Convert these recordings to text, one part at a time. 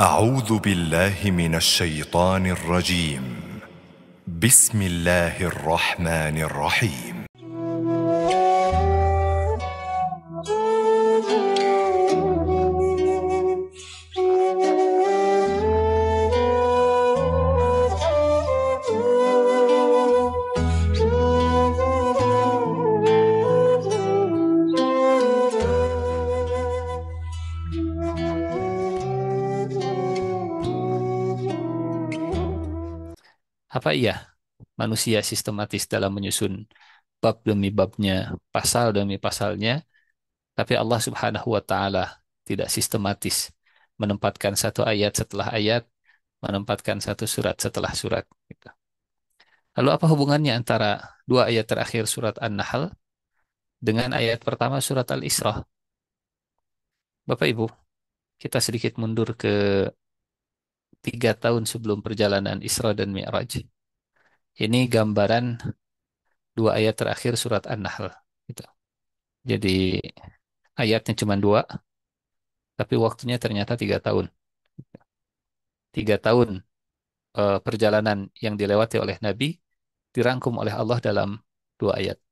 أعوذ بالله من الشيطان الرجيم. بسم الله الرحمن الرحيم. Apa iya manusia sistematis dalam menyusun bab demi babnya, pasal demi pasalnya, tapi Allah Subhanahu wa taala tidak sistematis menempatkan satu ayat setelah ayat, menempatkan satu surat setelah surat gitu. Lalu apa hubungannya antara dua ayat terakhir surat An-Nahl dengan ayat pertama surat Al-Isra? Bapak Ibu, kita sedikit mundur ke 3 tahun sebelum perjalanan Isra dan Mi'raj. Ini gambaran dua ayat terakhir surat An-Nahl gitu. Jadi ayatnya cuma dua, tapi waktunya ternyata 3 tahun. 3 tahun perjalanan yang dilewati oleh Nabi dirangkum oleh Allah dalam dua ayat.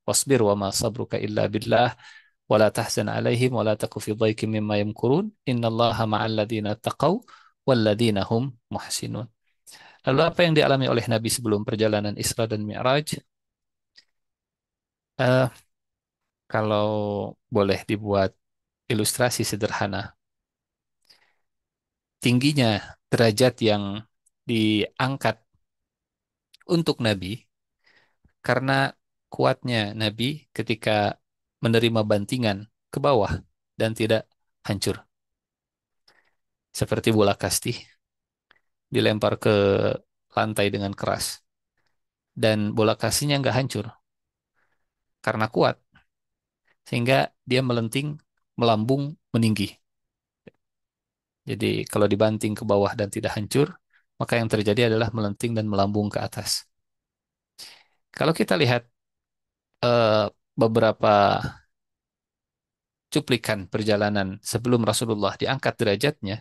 Wasbir wa ma sabruka illa billah wa la tahzan alaihim wa la taku fi dhaikim mimma yamkurun innallaha ma'al ladina taqaw wal ladina hum muhsinun. Lalu apa yang dialami oleh Nabi sebelum perjalanan Isra dan Mi'raj? Eh, Kalau boleh dibuat ilustrasi sederhana, tingginya derajat yang diangkat untuk Nabi karena kuatnya Nabi ketika menerima bantingan ke bawah dan tidak hancur. Seperti bola kasti dilempar ke lantai dengan keras. Dan bola kastinya nggak hancur karena kuat. Sehingga dia melenting, melambung, meninggi. Jadi kalau dibanting ke bawah dan tidak hancur, maka yang terjadi adalah melenting dan melambung ke atas. Kalau kita lihat beberapa cuplikan perjalanan sebelum Rasulullah diangkat derajatnya,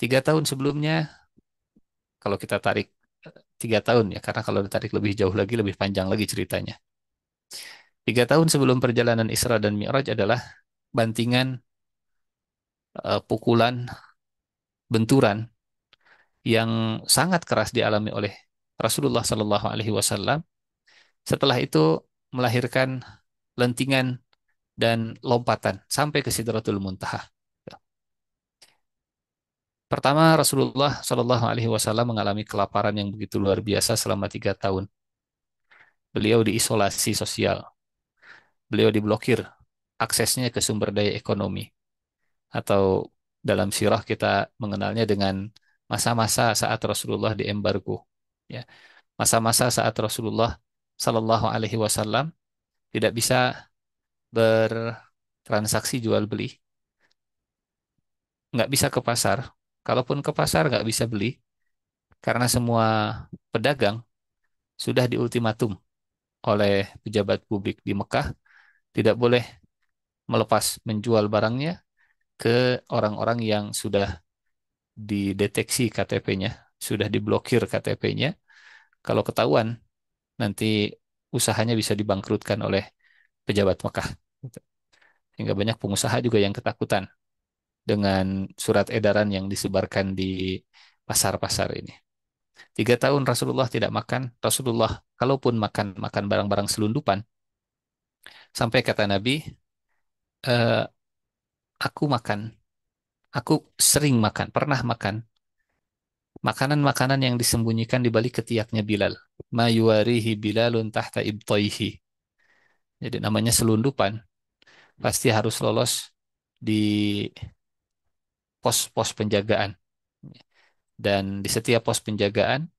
3 tahun sebelumnya, kalau kita tarik 3 tahun ya, karena kalau ditarik lebih jauh lagi, lebih panjang lagi ceritanya. 3 tahun sebelum perjalanan Isra dan Mi'raj adalah bantingan, pukulan, benturan yang sangat keras dialami oleh Rasulullah Sallallahu Alaihi Wasallam. Setelah itu melahirkan lentingan dan lompatan sampai ke Sidratul Muntaha. Pertama, Rasulullah Sallallahu Alaihi Wasallam mengalami kelaparan yang begitu luar biasa selama 3 tahun. Beliau diisolasi sosial, beliau diblokir aksesnya ke sumber daya ekonomi, atau dalam sirah kita mengenalnya dengan masa-masa saat Rasulullah diembargo. Ya, masa-masa saat Rasulullah Sallallahu Alaihi Wasallam tidak bisa bertransaksi jual beli, nggak bisa ke pasar. Kalaupun ke pasar nggak bisa beli karena semua pedagang sudah diultimatum oleh pejabat publik di Mekah tidak boleh melepas menjual barangnya ke orang-orang yang sudah dideteksi KTP-nya, sudah diblokir KTP-nya. Kalau ketahuan, nanti usahanya bisa dibangkrutkan oleh pejabat Mekah. Sehingga banyak pengusaha juga yang ketakutan dengan surat edaran yang disebarkan di pasar-pasar ini. 3 tahun Rasulullah tidak makan. Rasulullah, kalaupun makan, makan barang-barang selundupan. Sampai kata Nabi, "Eh, aku makan, aku sering makan, pernah makan makanan-makanan yang disembunyikan di balik ketiaknya Bilal. Ma yuwarihi Bilalun tahta ibtaihi." Jadi namanya selundupan, pasti harus lolos di pos-pos penjagaan. Dan di setiap pos penjagaan,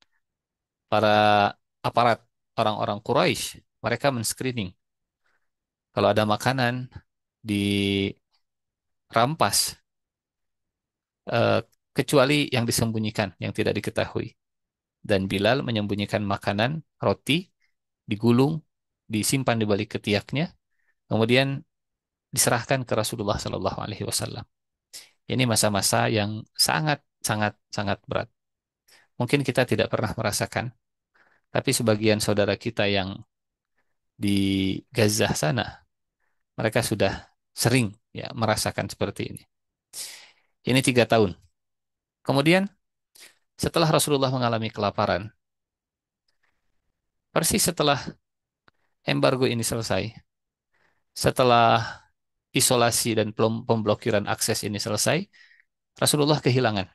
para aparat orang-orang Quraisy, mereka men-screening. Kalau ada makanan dirampas, eh, kecuali yang disembunyikan, yang tidak diketahui. Dan Bilal menyembunyikan makanan, roti, digulung, disimpan di balik ketiaknya, kemudian diserahkan ke Rasulullah Sallallahu Alaihi Wasallam. Ini masa-masa yang sangat, sangat, sangat berat. Mungkin kita tidak pernah merasakan, tapi sebagian saudara kita yang di Gaza sana, mereka sudah sering ya merasakan seperti ini. Ini 3 tahun. Kemudian setelah Rasulullah mengalami kelaparan, persis setelah embargo ini selesai, setelah isolasi dan pemblokiran akses ini selesai, Rasulullah kehilangan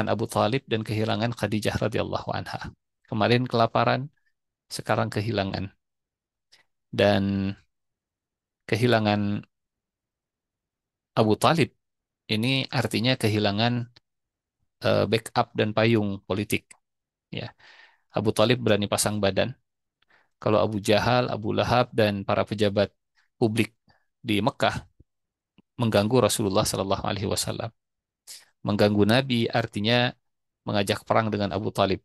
Abu Talib dan kehilangan Khadijah radhiyallahu anha. Kemarin kelaparan, sekarang kehilangan. Dan kehilangan Abu Talib ini artinya kehilangan backup dan payung politik. Ya, Abu Talib berani pasang badan. Kalau Abu Jahal, Abu Lahab, dan para pejabat publik di Mekah mengganggu Rasulullah Sallallahu Alaihi Wasallam. Mengganggu Nabi artinya mengajak perang dengan Abu Talib.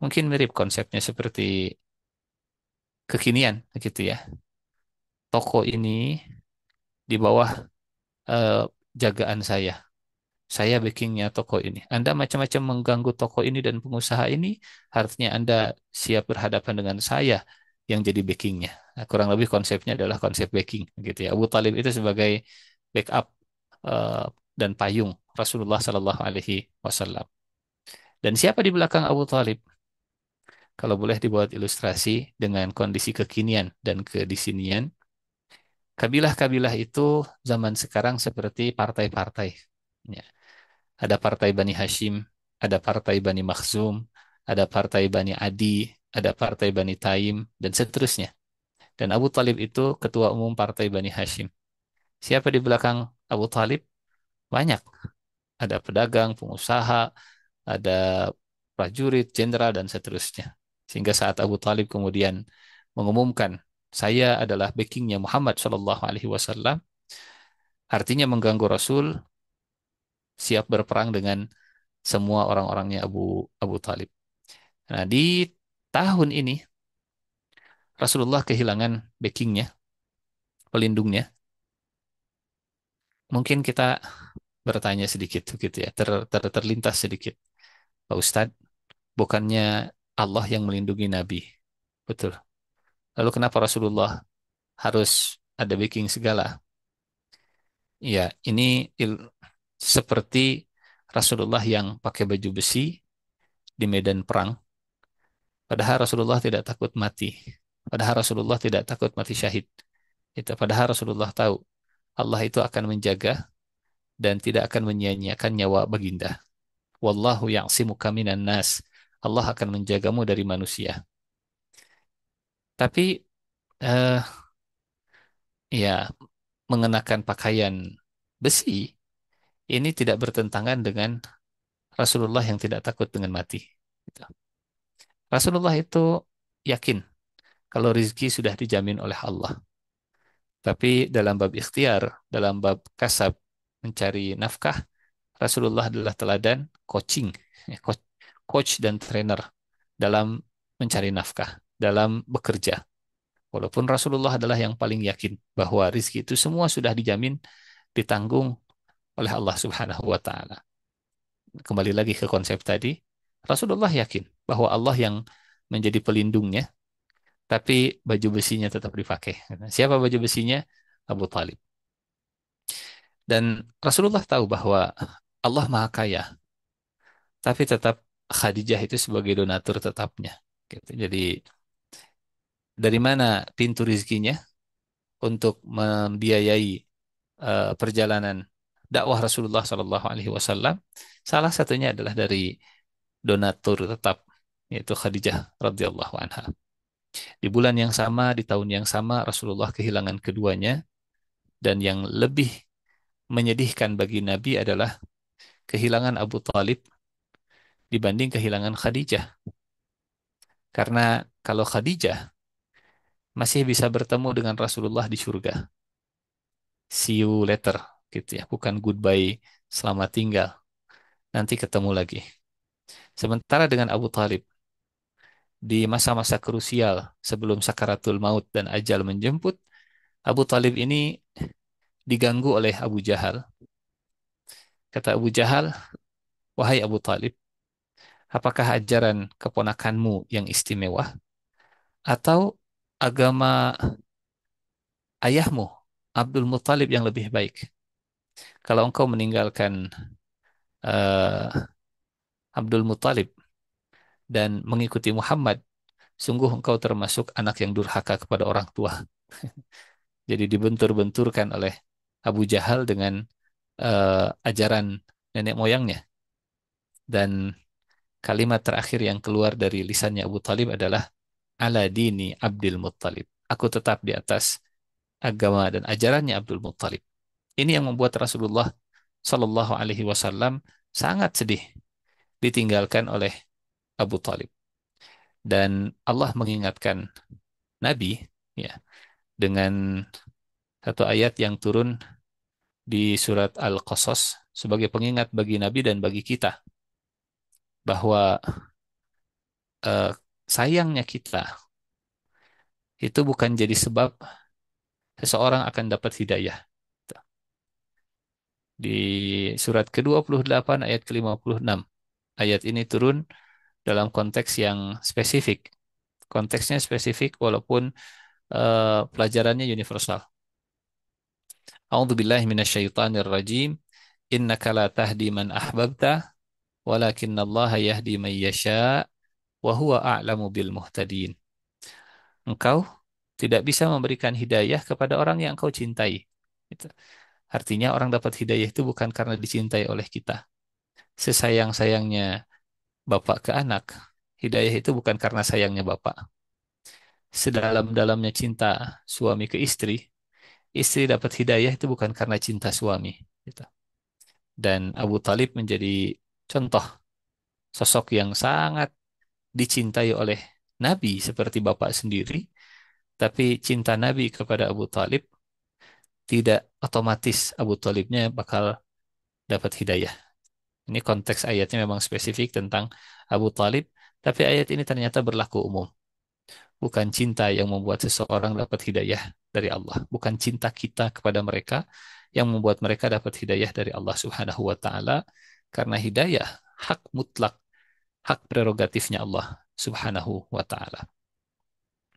Mungkin mirip konsepnya seperti kekinian, gitu ya. Toko ini di bawah eh, jagaan saya. Saya backingnya toko ini. Anda macam-macam mengganggu toko ini dan pengusaha ini, artinya Anda siap berhadapan dengan saya yang jadi backingnya. Nah, kurang lebih konsepnya adalah konsep backing, gitu ya. Abu Talib itu sebagai backup eh, dan payung Rasulullah Sallallahu Alaihi Wasallam. Dan siapa di belakang Abu Talib? Kalau boleh dibuat ilustrasi dengan kondisi kekinian dan kedisinian, kabilah-kabilah itu zaman sekarang seperti partai-partai. Ya. Ada partai Bani Hashim, ada partai Bani Makhzum, ada partai Bani Adi, ada partai Bani Taim, dan seterusnya. Dan Abu Talib itu ketua umum partai Bani Hashim. Siapa di belakang Abu Talib? Banyak. Ada pedagang, pengusaha, ada prajurit, jenderal, dan seterusnya. Sehingga saat Abu Talib kemudian mengumumkan, saya adalah backingnya Muhammad Shallallahu Alaihi Wasallam, artinya mengganggu Rasul, siap berperang dengan semua orang-orangnya Abu Talib. Nah, di tahun ini Rasulullah kehilangan backingnya, pelindungnya. Mungkin kita bertanya sedikit gitu ya, terlintas sedikit. Pak Ustadz, bukannya Allah yang melindungi Nabi? Betul. Lalu kenapa Rasulullah harus ada backing segala? Ya, ini seperti Rasulullah yang pakai baju besi di medan perang. Padahal Rasulullah tidak takut mati. Padahal Rasulullah tidak takut mati syahid. Itu padahal Rasulullah tahu Allah itu akan menjaga dan tidak akan menyia-nyiakan nyawa baginda. Wallahu ya'simuka minan nas. Allah akan menjagamu dari manusia. Tapi eh, ya mengenakan pakaian besi ini tidak bertentangan dengan Rasulullah yang tidak takut dengan mati. Gitu. Rasulullah itu yakin kalau rizki sudah dijamin oleh Allah. Tapi dalam bab ikhtiar, dalam bab kasab, mencari nafkah, Rasulullah adalah teladan coaching, ya, coach dan trainer dalam mencari nafkah, dalam bekerja. Walaupun Rasulullah adalah yang paling yakin bahwa rizki itu semua sudah dijamin, ditanggung oleh Allah Subhanahu wa Ta'ala. Kembali lagi ke konsep tadi, Rasulullah yakin bahwa Allah yang menjadi pelindungnya, tapi baju besinya tetap dipakai. Siapa baju besinya? Abu Talib. Dan Rasulullah tahu bahwa Allah Maha Kaya, tapi tetap Khadijah itu sebagai donatur tetapnya. Gitu. Jadi dari mana pintu rizkinya untuk membiayai perjalanan dakwah Rasulullah Shallallahu Alaihi Wasallam? Salah satunya adalah dari donatur tetap, yaitu Khadijah radhiyallahu anha. Di bulan yang sama, di tahun yang sama, Rasulullah kehilangan keduanya, dan yang lebih menyedihkan bagi Nabi adalah kehilangan Abu Talib dibanding kehilangan Khadijah. Karena kalau Khadijah masih bisa bertemu dengan Rasulullah di surga. See you later, gitu ya. Bukan goodbye, selamat tinggal. Nanti ketemu lagi. Sementara dengan Abu Talib, di masa-masa krusial sebelum sakaratul maut dan ajal menjemput, Abu Talib ini diganggu oleh Abu Jahal. Kata Abu Jahal, wahai Abu Talib, apakah ajaran keponakanmu yang istimewa atau agama ayahmu, Abdul Muttalib yang lebih baik? Kalau engkau meninggalkan eh, Abdul Muttalib dan mengikuti Muhammad, sungguh engkau termasuk anak yang durhaka kepada orang tua. Jadi dibentur-benturkan oleh Abu Jahal dengan ajaran nenek moyangnya. Dan kalimat terakhir yang keluar dari lisannya Abu Talib adalah ala dini Abdul Muttalib. Aku tetap di atas agama dan ajarannya Abdul Muttalib. Ini yang membuat Rasulullah Shallallahu Alaihi Wasallam sangat sedih ditinggalkan oleh Abu Talib. Dan Allah mengingatkan Nabi ya dengan satu ayat yang turun di surat Al-Qasas sebagai pengingat bagi Nabi dan bagi kita bahwa eh, sayangnya kita itu bukan jadi sebab seseorang akan dapat hidayah. Di surat ke-28 ayat ke-56. Ayat ini turun dalam konteks yang spesifik. Konteksnya spesifik walaupun pelajarannya universal. A'udzu billahi minasyaitonir rajim. Innaka la tahdi man ahbabta walakinallaha yahdi man yasha wa huwa a'lamu bil muhtadin. Engkau tidak bisa memberikan hidayah kepada orang yang engkau cintai. Gitu. Artinya orang dapat hidayah itu bukan karena dicintai oleh kita. Sesayang-sayangnya bapak ke anak, hidayah itu bukan karena sayangnya bapak. Sedalam-dalamnya cinta suami ke istri, istri dapat hidayah itu bukan karena cinta suami. Gitu. Dan Abu Talib menjadi contoh sosok yang sangat dicintai oleh Nabi seperti bapak sendiri, tapi cinta Nabi kepada Abu Talib tidak otomatis Abu Talibnya bakal dapat hidayah. Ini konteks ayatnya memang spesifik tentang Abu Talib, tapi ayat ini ternyata berlaku umum. Bukan cinta yang membuat seseorang dapat hidayah dari Allah. Bukan cinta kita kepada mereka yang membuat mereka dapat hidayah dari Allah Subhanahu wa taala, karena hidayah hak mutlak, hak prerogatifnya Allah Subhanahu wa taala.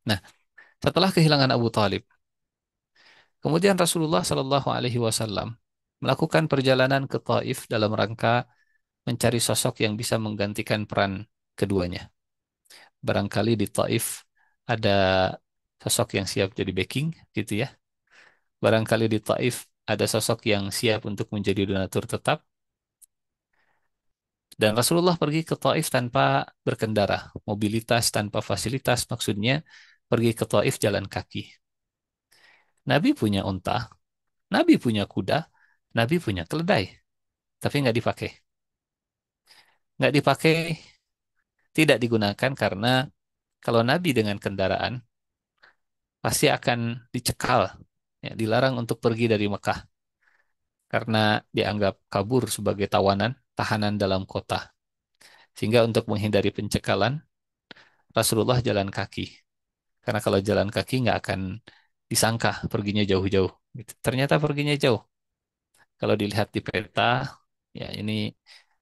Nah, setelah kehilangan Abu Talib, kemudian Rasulullah Shallallahu alaihi wasallam melakukan perjalanan ke Taif dalam rangka mencari sosok yang bisa menggantikan peran keduanya. Barangkali di Taif ada sosok yang siap jadi backing, gitu ya. Barangkali di Taif ada sosok yang siap untuk menjadi donatur tetap. Dan Rasulullah pergi ke Taif tanpa berkendara, mobilitas tanpa fasilitas, maksudnya pergi ke Taif jalan kaki. Nabi punya unta, Nabi punya kuda, Nabi punya keledai, tapi nggak dipakai. Nggak dipakai, tidak digunakan karena kalau Nabi dengan kendaraan pasti akan dicekal, ya, dilarang untuk pergi dari Mekah karena dianggap kabur sebagai tahanan dalam kota. Sehingga untuk menghindari pencekalan, Rasulullah jalan kaki. Karena kalau jalan kaki nggak akan disangka perginya jauh-jauh. Gitu. Ternyata perginya jauh. Kalau dilihat di peta, ya ini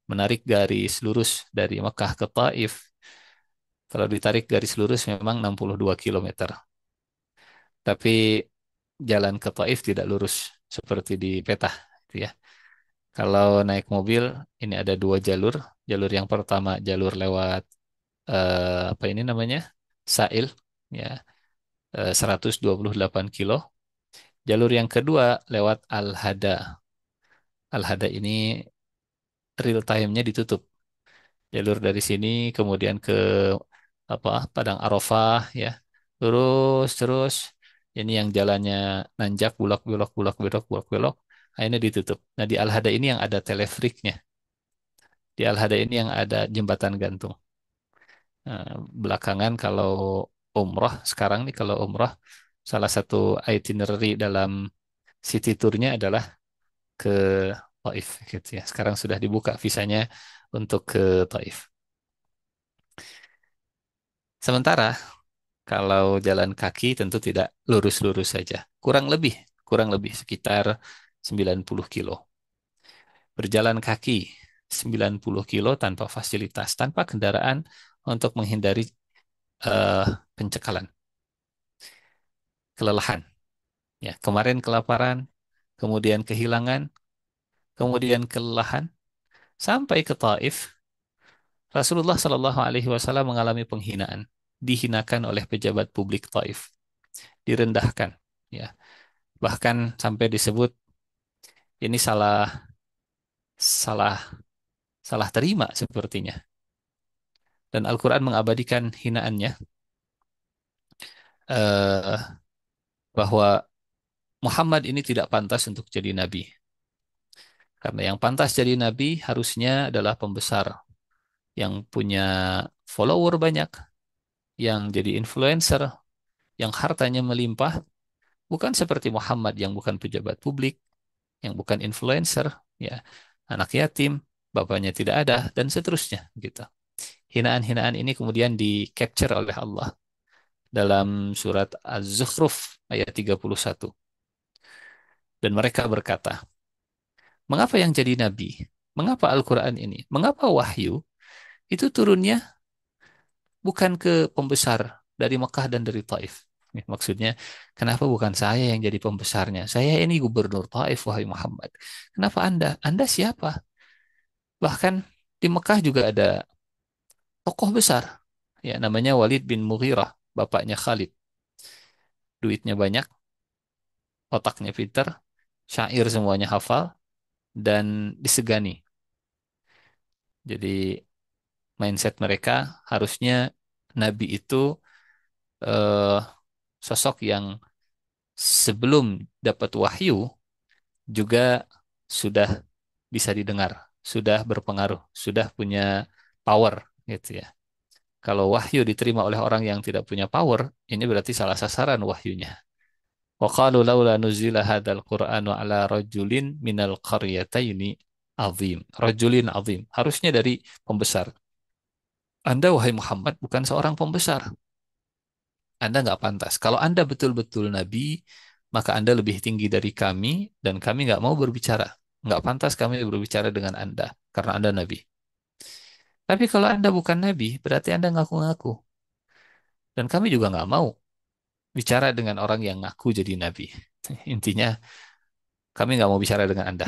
menarik garis lurus dari Mekah ke Taif. Kalau ditarik garis lurus memang 62 kilometer. Tapi jalan ke Taif tidak lurus seperti di peta. Gitu ya. Kalau naik mobil, ini ada dua jalur. Jalur yang pertama jalur lewat apa ini namanya? Sail, ya, 128 kilo. Jalur yang kedua lewat Al-Hada. Al-Hada ini real time-nya ditutup. Jalur dari sini kemudian ke apa? Padang Arafah, ya. Terus terus ini yang jalannya nanjak bulak-bulak bulak-bulak bulak-bulak. Akhirnya ditutup. Nah, di Al-Hada ini yang ada teleferiknya. Di Al-Hada ini yang ada jembatan gantung. Nah, belakangan kalau umroh, sekarang nih kalau umroh, salah satu itinerary dalam city tour-nya adalah ke Taif gitu ya. Sekarang sudah dibuka visanya untuk ke Taif. Sementara kalau jalan kaki tentu tidak lurus-lurus saja. Kurang lebih kurang lebih sekitar 90 kilo. Berjalan kaki 90 kilo tanpa fasilitas, tanpa kendaraan untuk menghindari eh, pencekalan, kelelahan. Ya, kemarin kelaparan, kemudian kehilangan, kemudian kelelahan, sampai ke Taif. Rasulullah Shallallahu Alaihi Wasallam mengalami penghinaan, dihinakan oleh pejabat publik Taif, direndahkan, ya, bahkan sampai disebut ini salah salah salah terima sepertinya. Dan Al-Quran mengabadikan hinaannya, eh, bahwa Muhammad ini tidak pantas untuk jadi nabi. Karena yang pantas jadi nabi harusnya adalah pembesar yang punya follower banyak, yang jadi influencer, yang hartanya melimpah, bukan seperti Muhammad yang bukan pejabat publik, yang bukan influencer, ya, anak yatim, bapaknya tidak ada, dan seterusnya gitu. Hinaan-hinaan ini kemudian di-capture oleh Allah dalam surat Az-Zukhruf ayat 31. Dan mereka berkata, mengapa yang jadi nabi? Mengapa Al-Quran ini? Mengapa wahyu itu turunnya bukan ke pembesar dari Mekah dan dari Taif? Maksudnya, kenapa bukan saya yang jadi pembesarnya? Saya ini gubernur Taif, wahai Muhammad. Kenapa Anda? Anda siapa? Bahkan di Mekah juga ada tokoh besar, ya, namanya Walid bin Mughirah, bapaknya Khalid. Duitnya banyak, otaknya pinter, syair semuanya hafal, dan disegani. Jadi mindset mereka harusnya Nabi itu eh, sosok yang sebelum dapat wahyu juga sudah bisa didengar, sudah berpengaruh, sudah punya power gitu ya. Kalau wahyu diterima oleh orang yang tidak punya power, ini berarti salah sasaran wahyunya. Wa qalu laula nuzila hadzal Qur'anu ala rajulin minal qaryataini azim. Rajulin azim. Harusnya dari pembesar. Anda, wahai Muhammad, bukan seorang pembesar. Anda nggak pantas. Kalau Anda betul-betul Nabi, maka Anda lebih tinggi dari kami, dan kami nggak mau berbicara. Nggak pantas kami berbicara dengan Anda, karena Anda Nabi. Tapi kalau Anda bukan Nabi, berarti Anda ngaku-ngaku. Dan kami juga nggak mau bicara dengan orang yang ngaku jadi Nabi. Intinya, kami nggak mau bicara dengan Anda.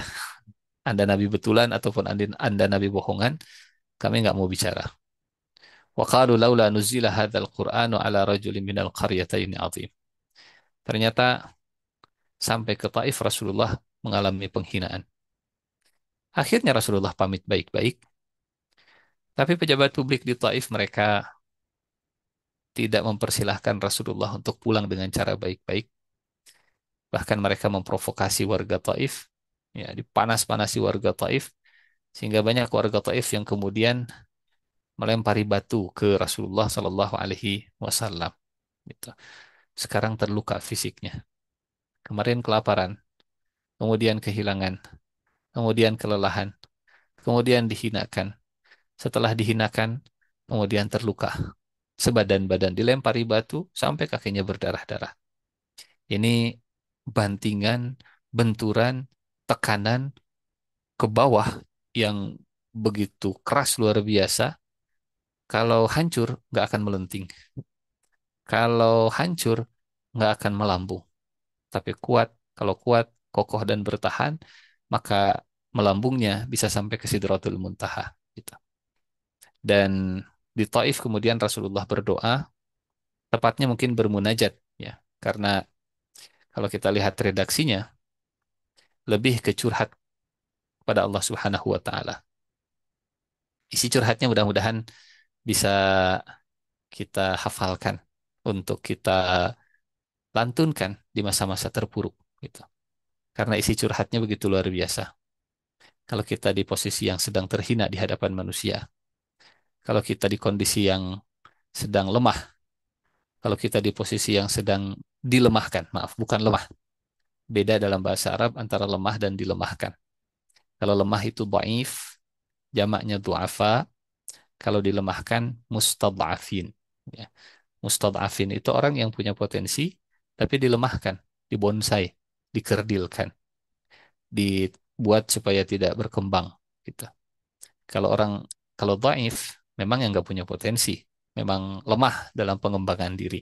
Anda Nabi betulan ataupun Anda Nabi bohongan, kami nggak mau bicara. Wa qalu laula nuzila hadzal Qur'anu ala rajulin minal qaryataini azim. Ternyata sampai ke Taif Rasulullah mengalami penghinaan. Akhirnya Rasulullah pamit baik-baik, tapi pejabat publik di Taif mereka tidak mempersilahkan Rasulullah untuk pulang dengan cara baik-baik. Bahkan mereka memprovokasi warga Taif, ya, dipanas-panasi warga Taif, sehingga banyak warga Taif yang kemudian melempari batu ke Rasulullah Shallallahu Alaihi Wasallam. Gitu. Sekarang terluka fisiknya. Kemarin kelaparan, kemudian kehilangan, kemudian kelelahan, kemudian dihinakan. Setelah dihinakan, kemudian terluka. Sebadan badan dilempari batu sampai kakinya berdarah-darah. Ini bantingan, benturan, tekanan ke bawah yang begitu keras luar biasa. Kalau hancur, nggak akan melenting. Kalau hancur, nggak akan melambung. Tapi kuat, kalau kuat, kokoh dan bertahan, maka melambungnya bisa sampai ke Sidratul Muntaha. Gitu. Dan di Taif kemudian Rasulullah berdoa, tepatnya mungkin bermunajat, ya, karena kalau kita lihat redaksinya, lebih ke curhat pada Allah Subhanahu wa Ta'ala. Isi curhatnya mudah-mudahan bisa kita hafalkan untuk kita lantunkan di masa-masa terpuruk, gitu. Karena isi curhatnya begitu luar biasa. Kalau kita di posisi yang sedang terhina di hadapan manusia, kalau kita di kondisi yang sedang lemah, kalau kita di posisi yang sedang dilemahkan, maaf, bukan lemah. Beda dalam bahasa Arab antara lemah dan dilemahkan. Kalau lemah itu dhaif, jamaknya du'afa. Kalau dilemahkan, mustad'afin. Ya. Mustad'afin itu orang yang punya potensi, tapi dilemahkan, dibonsai. dikerdilkan, dibuat supaya tidak berkembang gitu. Kalau orang kalau dhaif memang yang nggak punya potensi, memang lemah dalam pengembangan diri.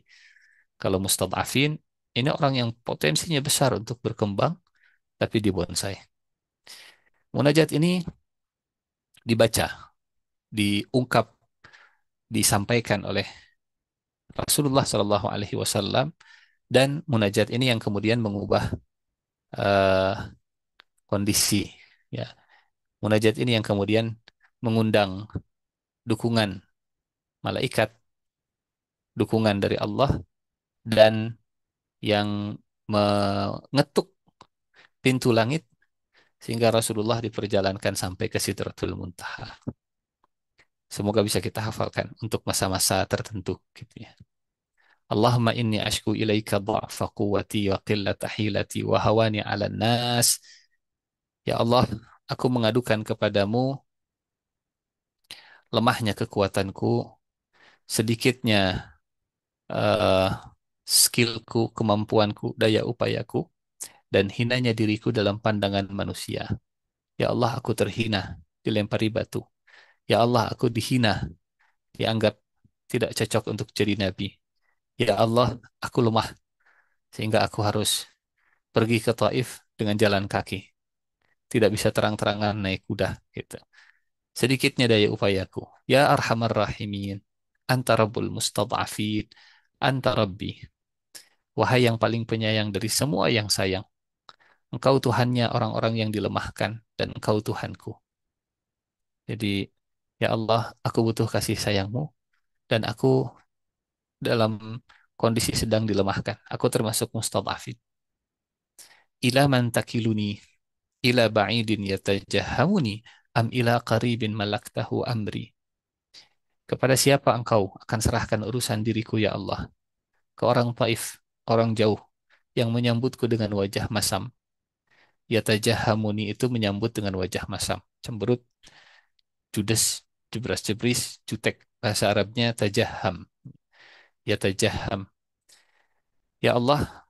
Kalau mustad'afin ini orang yang potensinya besar untuk berkembang tapi dibonsai. Munajat ini dibaca, diungkap, disampaikan oleh Rasulullah Shallallahu Alaihi Wasallam, dan munajat ini yang kemudian mengubah eh, kondisi. Ya, munajat ini yang kemudian mengundang dukungan malaikat, dukungan dari Allah, dan yang mengetuk pintu langit sehingga Rasulullah diperjalankan sampai ke Sidratul Muntaha. Semoga bisa kita hafalkan untuk masa-masa tertentu gitu ya. Allahumma inni ashku ilaika dha'fa quwwati wa qillata hilati wa hawani 'alan nas. Ya Allah, aku mengadukan kepadamu lemahnya kekuatanku, sedikitnya eh, skillku, kemampuanku, daya upayaku, dan hinanya diriku dalam pandangan manusia. Ya Allah, aku terhina, dilempari batu. Ya Allah, aku dihina, dianggap tidak cocok untuk jadi nabi. Ya Allah, aku lemah, sehingga aku harus pergi ke Taif dengan jalan kaki. Tidak bisa terang-terangan naik kuda. Gitu. Sedikitnya daya upayaku. Ya Arhamar Rahimin, Anta Rabbul Mustad'afin, Anta Rabbi. Wahai yang paling penyayang dari semua yang sayang. Engkau Tuhannya orang-orang yang dilemahkan, dan Engkau Tuhanku. Jadi, ya Allah, aku butuh kasih sayangmu, dan aku dalam kondisi sedang dilemahkan. Aku termasuk mustad'afin. Ila man takiluni, ila ba'idin yatajahamuni, am ila qaribin malaktahu amri. Kepada siapa engkau akan serahkan urusan diriku, ya Allah? Ke orang Taif, orang jauh, yang menyambutku dengan wajah masam. Yatajahamuni itu menyambut dengan wajah masam. Cemberut, judes, jebras-jebris, jutek. Bahasa Arabnya tajaham. Yatajaham. Ya Allah,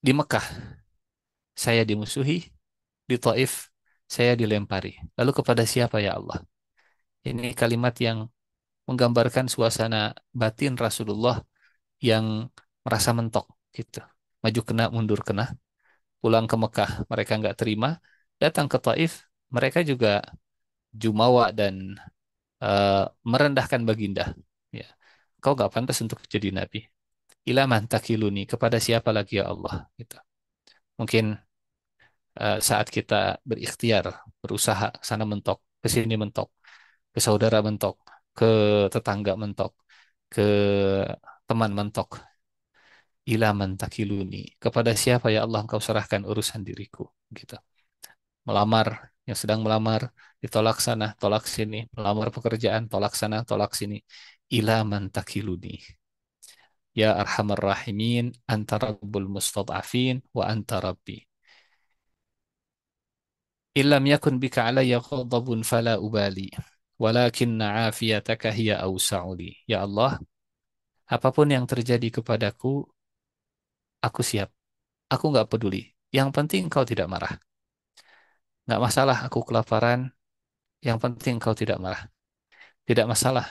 di Mekah saya dimusuhi, di Taif saya dilempari. Lalu kepada siapa ya Allah? Ini kalimat yang menggambarkan suasana batin Rasulullah yang merasa mentok gitu. Maju kena, mundur kena. Pulang ke Mekah mereka nggak terima. Datang ke Taif mereka juga jumawa dan merendahkan baginda. Ya. Kau nggak pantas untuk jadi nabi. Ilaman takiluni, kepada siapa lagi ya Allah? Gitu. Mungkin saat kita berikhtiar, berusaha sana mentok, ke sini mentok, ke saudara mentok, ke tetangga mentok, ke teman mentok. Ilaman takiluni. Kepada siapa ya Allah engkau serahkan urusan diriku. Gitu. Melamar, yang sedang melamar, ditolak sana, tolak sini. Melamar pekerjaan, tolak sana, tolak sini. Ilaman takiluni. Ya Arhamar Rahimin, anta Rabbul Mustad'afin, wa anta Rabbi. Illam yakun bika alayya ghadabun fala ubali. Walakinna afiyataka hiya awsa'uli. Ya Allah, apapun yang terjadi kepadaku, aku siap. Aku nggak peduli. Yang penting kau tidak marah. Nggak masalah aku kelaparan. Yang penting kau tidak marah. Tidak masalah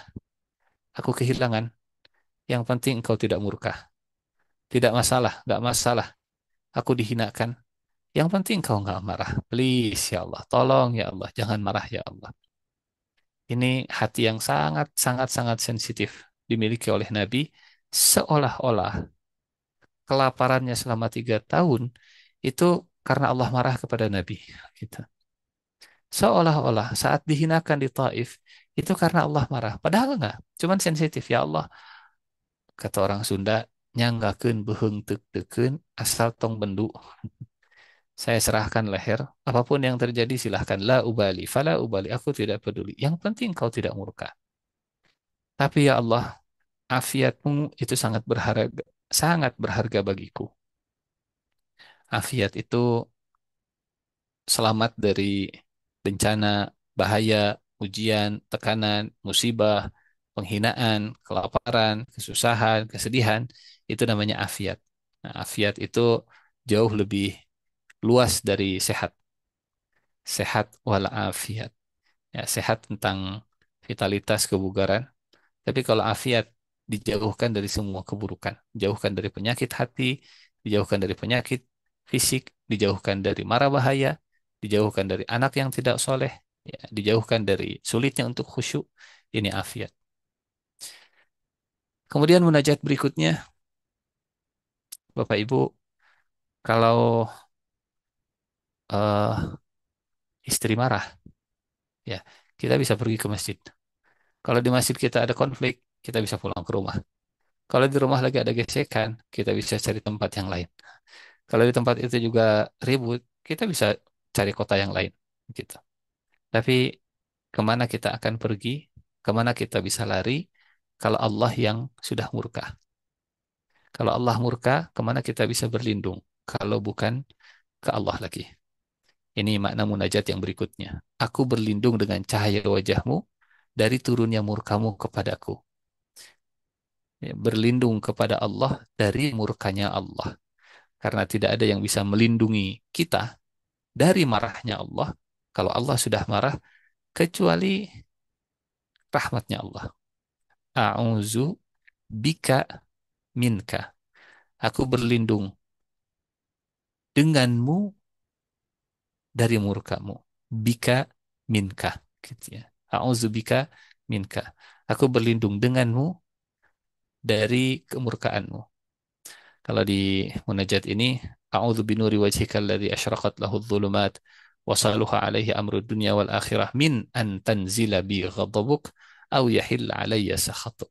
aku kehilangan. Yang penting kau tidak murka. Tidak masalah, nggak masalah. Aku dihinakan. Yang penting kau nggak marah. Please ya Allah, tolong ya Allah, jangan marah ya Allah. Ini hati yang sangat, sangat, sangat sensitif dimiliki oleh Nabi, seolah-olah kelaparannya selama 3 tahun itu karena Allah marah kepada Nabi. Gitu. Seolah-olah saat dihinakan di Taif itu karena Allah marah. Padahal enggak, cuman sensitif ya Allah. Kata orang Sunda, nyanggakeun beuheung teuk teukeun asal tong bendu. Saya serahkan leher, apapun yang terjadi silahkan. La ubali, fala ubali, aku tidak peduli. Yang penting kau tidak murka. Tapi ya Allah, afiatmu itu sangat berharga bagiku. Afiat itu selamat dari bencana, bahaya, ujian, tekanan, musibah, penghinaan, kelaparan, kesusahan, kesedihan. Itu namanya afiat. Nah, afiat itu jauh lebih luas dari sehat. Sehat walafiat. Ya, sehat tentang vitalitas kebugaran. Tapi kalau afiat dijauhkan dari semua keburukan, dijauhkan dari penyakit hati, dijauhkan dari penyakit fisik, dijauhkan dari mara bahaya, dijauhkan dari anak yang tidak soleh, ya, dijauhkan dari sulitnya untuk khusyuk. Ini afiat. Kemudian munajat berikutnya, Bapak Ibu, kalau eh, istri marah, ya kita bisa pergi ke masjid. Kalau di masjid kita ada konflik, kita bisa pulang ke rumah. Kalau di rumah lagi ada gesekan, kita bisa cari tempat yang lain. Kalau di tempat itu juga ribut, kita bisa cari kota yang lain, gitu. Tapi kemana kita akan pergi? Kemana kita bisa lari? Kalau Allah yang sudah murka. Kalau Allah murka, kemana kita bisa berlindung? Kalau bukan ke Allah lagi. Ini makna munajat yang berikutnya. Aku berlindung dengan cahaya wajahmu dari turunnya murkamu kepadaku. Ya, berlindung kepada Allah dari murkanya Allah. Karena tidak ada yang bisa melindungi kita dari marahnya Allah. Kalau Allah sudah marah, kecuali rahmatnya Allah. A'udzu bika minka. Aku berlindung denganmu dari murkamu. Bika minka. Gitu ya. A'udzu bika minka. Aku berlindung denganmu dari kemurkaanmu. Kalau di munajat ini, A'udzu binuri wajhika alladzi asyraqat lahu adh-dhulumat wa saluha alaihi amru dunya wal akhirah min an tanzila bi ghadabuk aw yahilla alayya sakhatuk.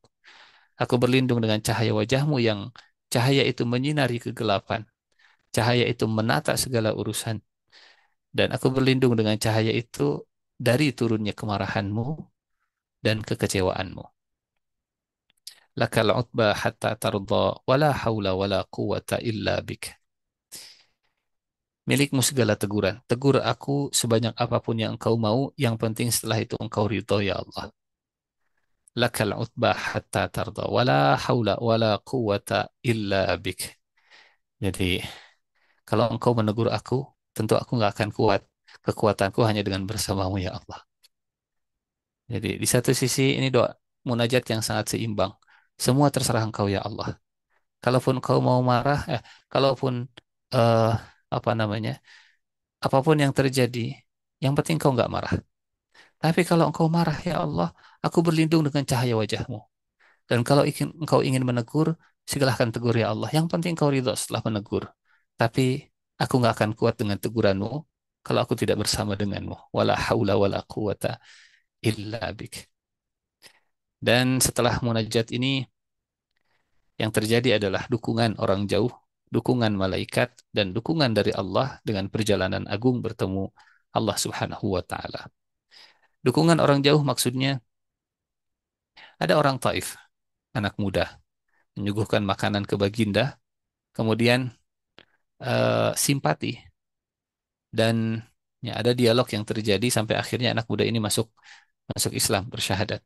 Aku berlindung dengan cahaya wajahmu yang cahaya itu menyinari kegelapan, cahaya itu menata segala urusan, dan aku berlindung dengan cahaya itu dari turunnya kemarahanmu dan kekecewaanmu. Lakal utba hatta tarda wala haula wala quwata illa bik. Milikmu segala teguran. Tegur aku sebanyak apapun yang engkau mau, yang penting setelah itu engkau ridho ya Allah. Lakal utbah hatta tarda wala haula wala quwata illa bik. Jadi kalau engkau menegur aku, tentu aku nggak akan kuat. Kekuatanku hanya dengan bersamamu ya Allah. Jadi di satu sisi ini doa munajat yang sangat seimbang. Semua terserah engkau ya Allah. Kalaupun engkau mau marah, kalaupun eh, apa namanya, apapun yang terjadi, yang penting engkau nggak marah. Tapi kalau engkau marah ya Allah, aku berlindung dengan cahaya wajahmu. Dan kalau engkau ingin menegur, silahkan tegur ya Allah. Yang penting engkau ridho setelah menegur. Tapi aku nggak akan kuat dengan teguranmu kalau aku tidak bersama denganmu. Wala haula wala quwata illa bik. Dan setelah munajat ini, yang terjadi adalah dukungan orang jauh, dukungan malaikat, dan dukungan dari Allah dengan perjalanan agung bertemu Allah Subhanahu wa Ta'ala. Dukungan orang jauh maksudnya ada orang Taif, anak muda, menyuguhkan makanan ke Baginda, kemudian simpati dan ya, ada dialog yang terjadi sampai akhirnya anak muda ini masuk masuk Islam, bersyahadat.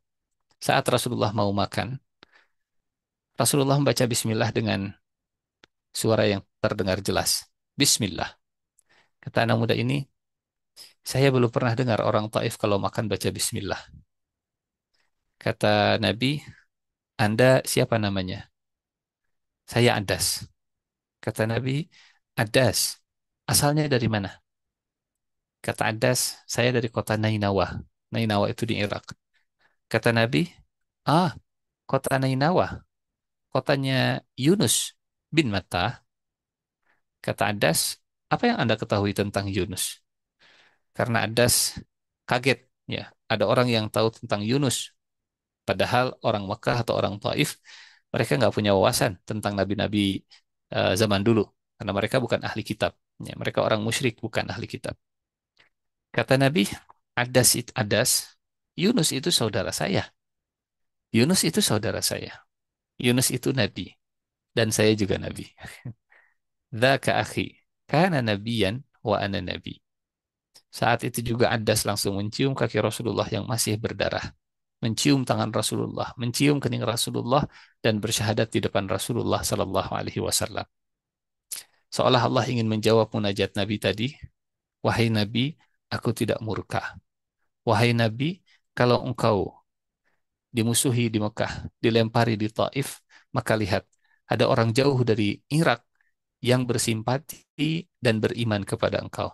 Saat Rasulullah mau makan, Rasulullah membaca Bismillah dengan suara yang terdengar jelas. Bismillah. Kata anak muda ini, saya belum pernah dengar orang Taif kalau makan baca Bismillah. Kata Nabi, Anda siapa namanya? Saya Adas. Kata Nabi, Adas, asalnya dari mana? Kata Adas, saya dari kota Nainawa. Nainawa itu di Irak. Kata Nabi, ah, kota Nainawa, kotanya Yunus bin Matta. Kata Adas, apa yang Anda ketahui tentang Yunus? Karena Adas kaget, ya, ada orang yang tahu tentang Yunus. Padahal orang Mekah atau orang Taif, mereka nggak punya wawasan tentang nabi-nabi zaman dulu. Karena mereka bukan ahli kitab. Ya, mereka orang musyrik, bukan ahli kitab. Kata Nabi, Adas, Yunus itu saudara saya. Yunus itu saudara saya. Yunus itu nabi. Dan saya juga nabi. Dzaka akhi, kana nabiyan wa ana nabi. Saat itu juga Adas langsung mencium kaki Rasulullah yang masih berdarah. Mencium tangan Rasulullah, mencium kening Rasulullah, dan bersyahadat di depan Rasulullah Sallallahu Alaihi Wasallam. Seolah Allah ingin menjawab munajat Nabi tadi, wahai Nabi, aku tidak murka. Wahai Nabi, kalau engkau dimusuhi di Mekah, dilempari di Taif, maka lihat, ada orang jauh dari Irak yang bersimpati dan beriman kepada engkau.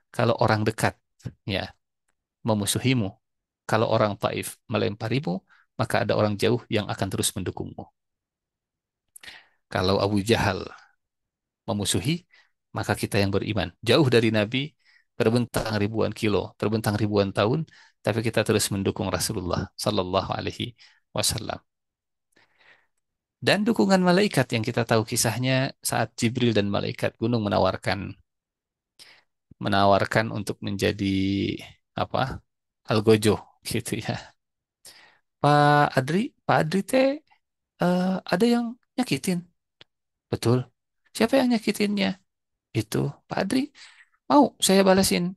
Kalau orang dekat, ya, memusuhimu, kalau orang Taif melemparimu, maka ada orang jauh yang akan terus mendukungmu. Kalau Abu Jahal memusuhi, maka kita yang beriman. Jauh dari Nabi, terbentang ribuan kilo, terbentang ribuan tahun, tapi kita terus mendukung Rasulullah Sallallahu Alaihi Wasallam. Dan dukungan malaikat yang kita tahu kisahnya saat Jibril dan malaikat gunung menawarkan untuk menjadi apa? Algojo gitu ya. Pak Adri teh ada yang nyakitin. Betul. Siapa yang nyakitinnya? Itu Pak Adri. Mau saya balasin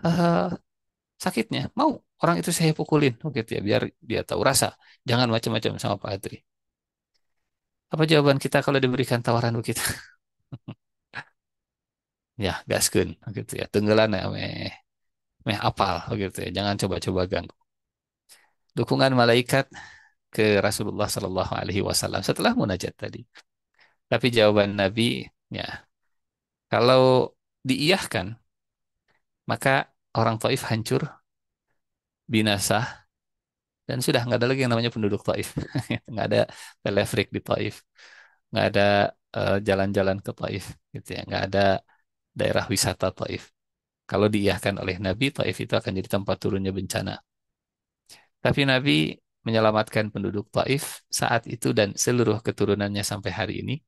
eh, sakitnya? Mau orang itu saya pukulin, oh gitu ya, biar dia tahu rasa. Jangan macam-macam sama Pak Adri. Apa jawaban kita kalau diberikan tawaran begitu? Ya, gaskeun gitu ya. Tenggelan ya, meh apal gitu ya. Jangan coba-coba ganggu. Dukungan malaikat ke Rasulullah Shallallahu Alaihi Wasallam setelah munajat tadi. Tapi jawaban Nabi, ya, kalau diiyahkan, maka orang Taif hancur, binasa, dan sudah nggak ada lagi yang namanya penduduk Taif. Nggak ada telefrik di Taif, nggak ada jalan-jalan ke Taif, gitu ya. Nggak ada daerah wisata Taif. Kalau diiyahkan oleh Nabi, Taif itu akan jadi tempat turunnya bencana. Tapi Nabi menyelamatkan penduduk Taif saat itu dan seluruh keturunannya sampai hari ini.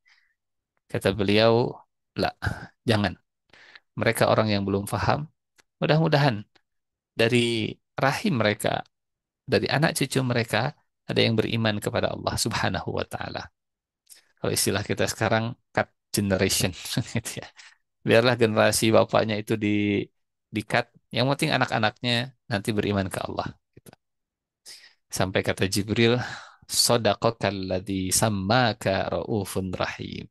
Kata beliau, lah, jangan. Mereka orang yang belum paham. Mudah-mudahan dari rahim mereka, dari anak cucu mereka, ada yang beriman kepada Allah Subhanahu wa Ta'ala. Kalau istilah kita sekarang, cut generation, gitu ya. Biarlah generasi bapaknya itu di cut. Yang penting anak-anaknya nanti beriman ke Allah. Gitu. Sampai kata Jibril, Sadaqakalladzi sammaka ra'ufun rahim.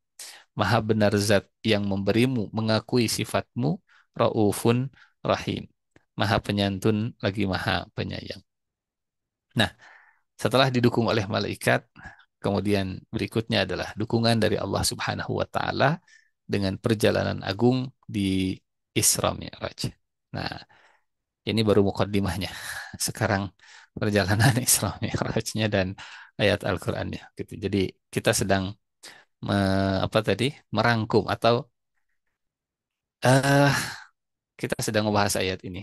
Maha benar zat yang memberimu, mengakui sifatmu, Ra'ufun rahim. Maha penyantun lagi maha penyayang. Nah, setelah didukung oleh malaikat, kemudian berikutnya adalah dukungan dari Allah Subhanahu wa Ta'ala dengan perjalanan agung di Isra Mi'raj. Nah, ini baru mukaddimahnya. Sekarang perjalanan Isra Mi'rajnya dan ayat Al-Qur'annya gitu. Jadi kita sedang apa tadi? Merangkum atau eh kita sedang membahas ayat ini.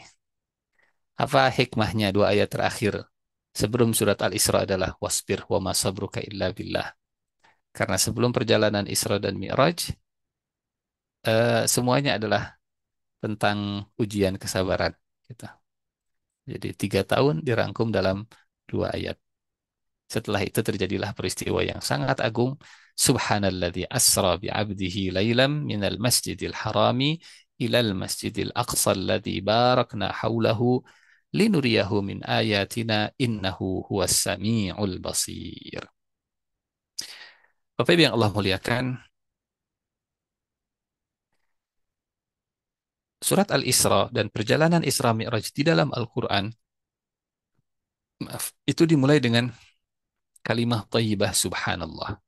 Apa hikmahnya dua ayat terakhir sebelum surat Al-Isra adalah wasbir wa ma sabruka illa billah. Karena sebelum perjalanan Isra dan Mi'raj, semuanya adalah tentang ujian kesabaran. Gitu. Jadi 3 tahun dirangkum dalam 2 ayat. Setelah itu terjadilah peristiwa yang sangat agung. Subhanalladzi asra bi'abdihi laylam minal masjidil harami ilal masjidil aqsa alladzi barakna haulahu linuriyahu min ayatina innahu huwas sami'ul basir. Bapak Ibu yang Allah muliakan, surat Al-Isra dan perjalanan Isra Mi'raj di dalam Al-Quran, maaf, itu dimulai dengan kalimah thayyibah subhanallah.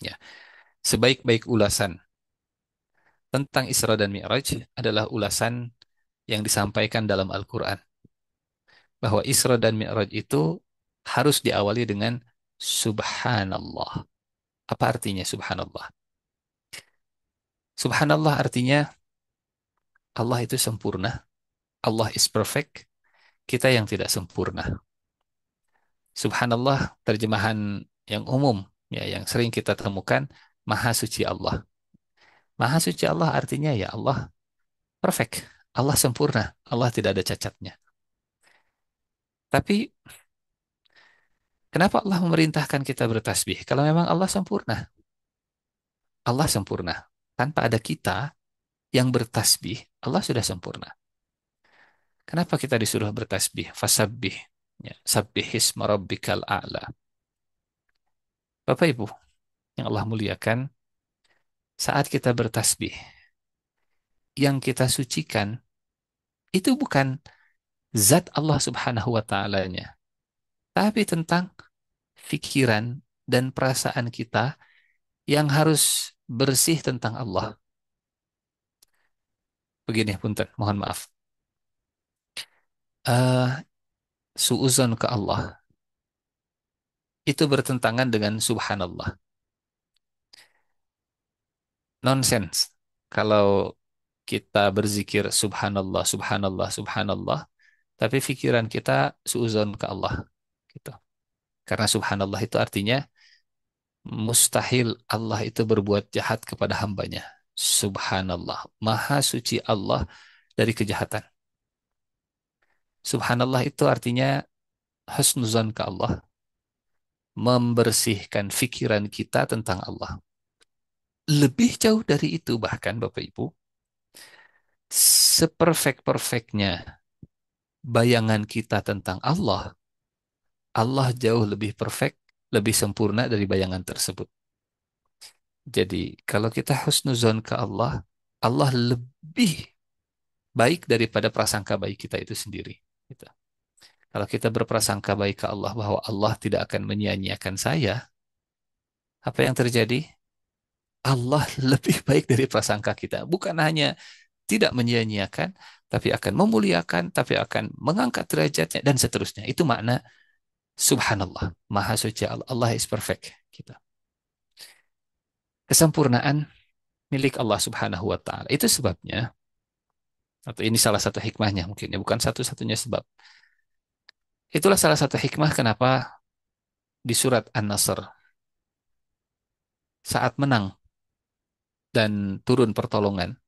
Ya, sebaik-baik ulasan tentang Isra dan Mi'raj adalah ulasan yang disampaikan dalam Al-Quran. Bahwa Isra dan Mi'raj itu harus diawali dengan subhanallah. Apa artinya subhanallah? Subhanallah artinya Allah itu sempurna. Allah is perfect. Kita yang tidak sempurna. Subhanallah terjemahan yang umum, ya, yang sering kita temukan, Maha Suci Allah. Maha Suci Allah artinya ya Allah perfect. Allah sempurna. Allah tidak ada cacatnya. Tapi kenapa Allah memerintahkan kita bertasbih? Kalau memang Allah sempurna. Allah sempurna. Tanpa ada kita yang bertasbih, Allah sudah sempurna. Kenapa kita disuruh bertasbih? Fasabbih. Ya, sabbih isma rabbikal a'la. Bapak Ibu yang Allah muliakan, Saat kita bertasbih, yang kita sucikan itu bukan zat Allah Subhanahu wa ta'alanya, tapi tentang pikiran dan perasaan kita yang harus bersih tentang Allah. Begini, punten, mohon maaf. Eh, Suuzon ke Allah itu bertentangan dengan subhanallah. Nonsense. Kalau kita berzikir subhanallah, subhanallah, subhanallah, tapi pikiran kita suuzon ke Allah. Gitu. Karena subhanallah itu artinya mustahil Allah itu berbuat jahat kepada hambanya. Subhanallah. Maha suci Allah dari kejahatan. Subhanallah itu artinya husnuzan ke Allah. Membersihkan pikiran kita tentang Allah. Lebih jauh dari itu bahkan Bapak Ibu. Seperfect-perfectnya bayangan kita tentang Allah. Allah jauh lebih perfect, lebih sempurna dari bayangan tersebut. Jadi kalau kita husnuzon ke Allah, Allah lebih baik daripada prasangka baik kita itu sendiri. Gitu. Kalau kita berprasangka baik ke Allah bahwa Allah tidak akan menyia-nyiakan saya, apa yang terjadi? Allah lebih baik dari prasangka kita. Bukan hanya tidak menyia-nyiakan, tapi akan memuliakan, tapi akan mengangkat derajatnya, dan seterusnya. Itu makna Subhanallah. Maha suci Allah. Allah is perfect. Gitu. Kesempurnaan milik Allah Subhanahu wa Ta'ala. Itu sebabnya, atau ini salah satu hikmahnya mungkin ya, bukan satu-satunya sebab. Itulah salah satu hikmah kenapa di surat An-Nasr saat menang dan turun pertolongan,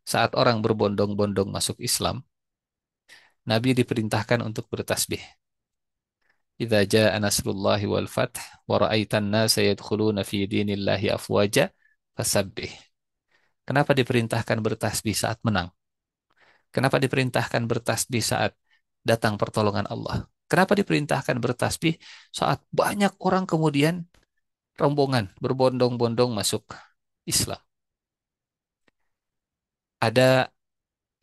saat orang berbondong-bondong masuk Islam, Nabi diperintahkan untuk bertasbih. Idza jaa nasrullahi wal fath wa ra'aitan nasa yadkhuluna fi dinillahi afwaja fasabbih. Kenapa diperintahkan bertasbih saat menang? Kenapa diperintahkan bertasbih saat datang pertolongan Allah? Kenapa diperintahkan bertasbih saat banyak orang kemudian rombongan berbondong-bondong masuk Islam? Ada,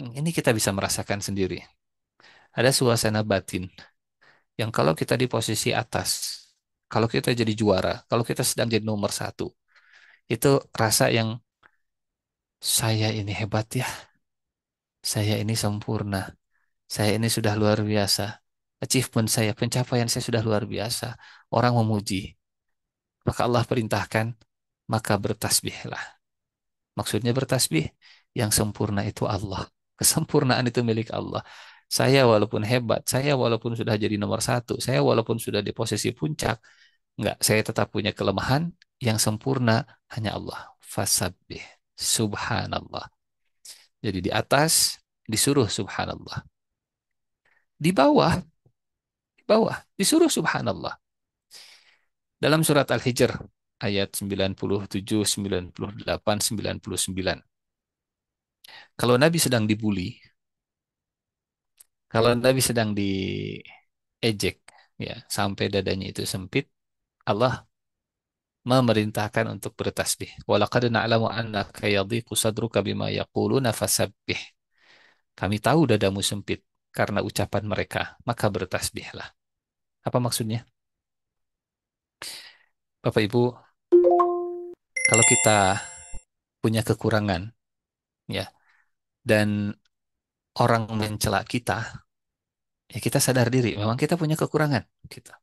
ini kita bisa merasakan sendiri. Ada suasana batin yang kalau kita di posisi atas, kalau kita jadi juara, kalau kita sedang jadi nomor satu, itu rasa yang saya ini hebat ya, saya ini sempurna, saya ini sudah luar biasa, achievement saya, pencapaian saya sudah luar biasa. Orang memuji, maka Allah perintahkan, maka bertasbihlah. Maksudnya bertasbih, yang sempurna itu Allah. Kesempurnaan itu milik Allah. Saya walaupun hebat, saya walaupun sudah jadi nomor satu, saya walaupun sudah di posisi puncak, enggak, saya tetap punya kelemahan, yang sempurna hanya Allah. Fasabbih. Subhanallah. Jadi di atas disuruh subhanallah. Di bawah, di bawah disuruh subhanallah. Dalam surat Al-Hijr ayat 97, 98, 99. Kalau Nabi sedang dibully, kalau Nabi sedang diejek, ya, sampai dadanya itu sempit, Allah memerintahkan untuk bertasbih. Walaqad na'lamu annaka yadhiqu sadruka bima yaquluna fasabbih. Kami tahu dadamu sempit karena ucapan mereka, maka bertasbihlah. Apa maksudnya? Bapak Ibu, kalau kita punya kekurangan, ya, dan orang mencela kita, ya kita sadar diri, memang kita punya kekurangan, gitu.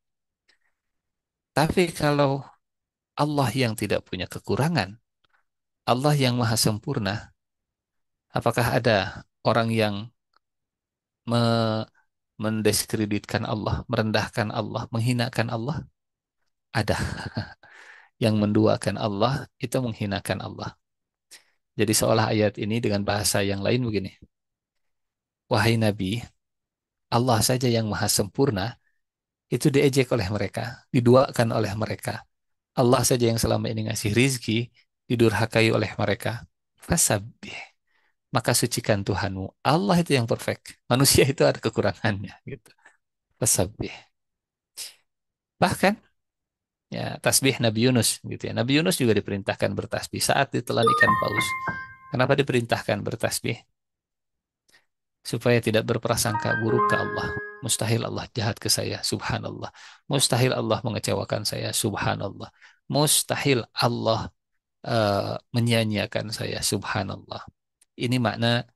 Tapi kalau Allah yang tidak punya kekurangan, Allah yang maha sempurna, apakah ada orang yang me- mendiskreditkan Allah, merendahkan Allah, menghinakan Allah? Ada. Yang menduakan Allah itu menghinakan Allah. Jadi seolah ayat ini dengan bahasa yang lain begini. Wahai Nabi, Allah saja yang maha sempurna, itu diejek oleh mereka, diduakan oleh mereka. Allah saja yang selama ini ngasih rizki, didurhakai oleh mereka. Fasabbih. Maka sucikan Tuhanmu. Allah itu yang perfect. Manusia itu ada kekurangannya. Gitu. Fasabbih. Bahkan Ya, tasbih Nabi Yunus gitu ya. Nabi Yunus juga diperintahkan bertasbih saat ditelan ikan paus. Kenapa diperintahkan bertasbih? Supaya tidak berprasangka buruk ke Allah. Mustahil Allah jahat ke saya, subhanallah. Mustahil Allah mengecewakan saya, subhanallah. Mustahil Allah menyia-nyiakan saya, subhanallah. Ini makna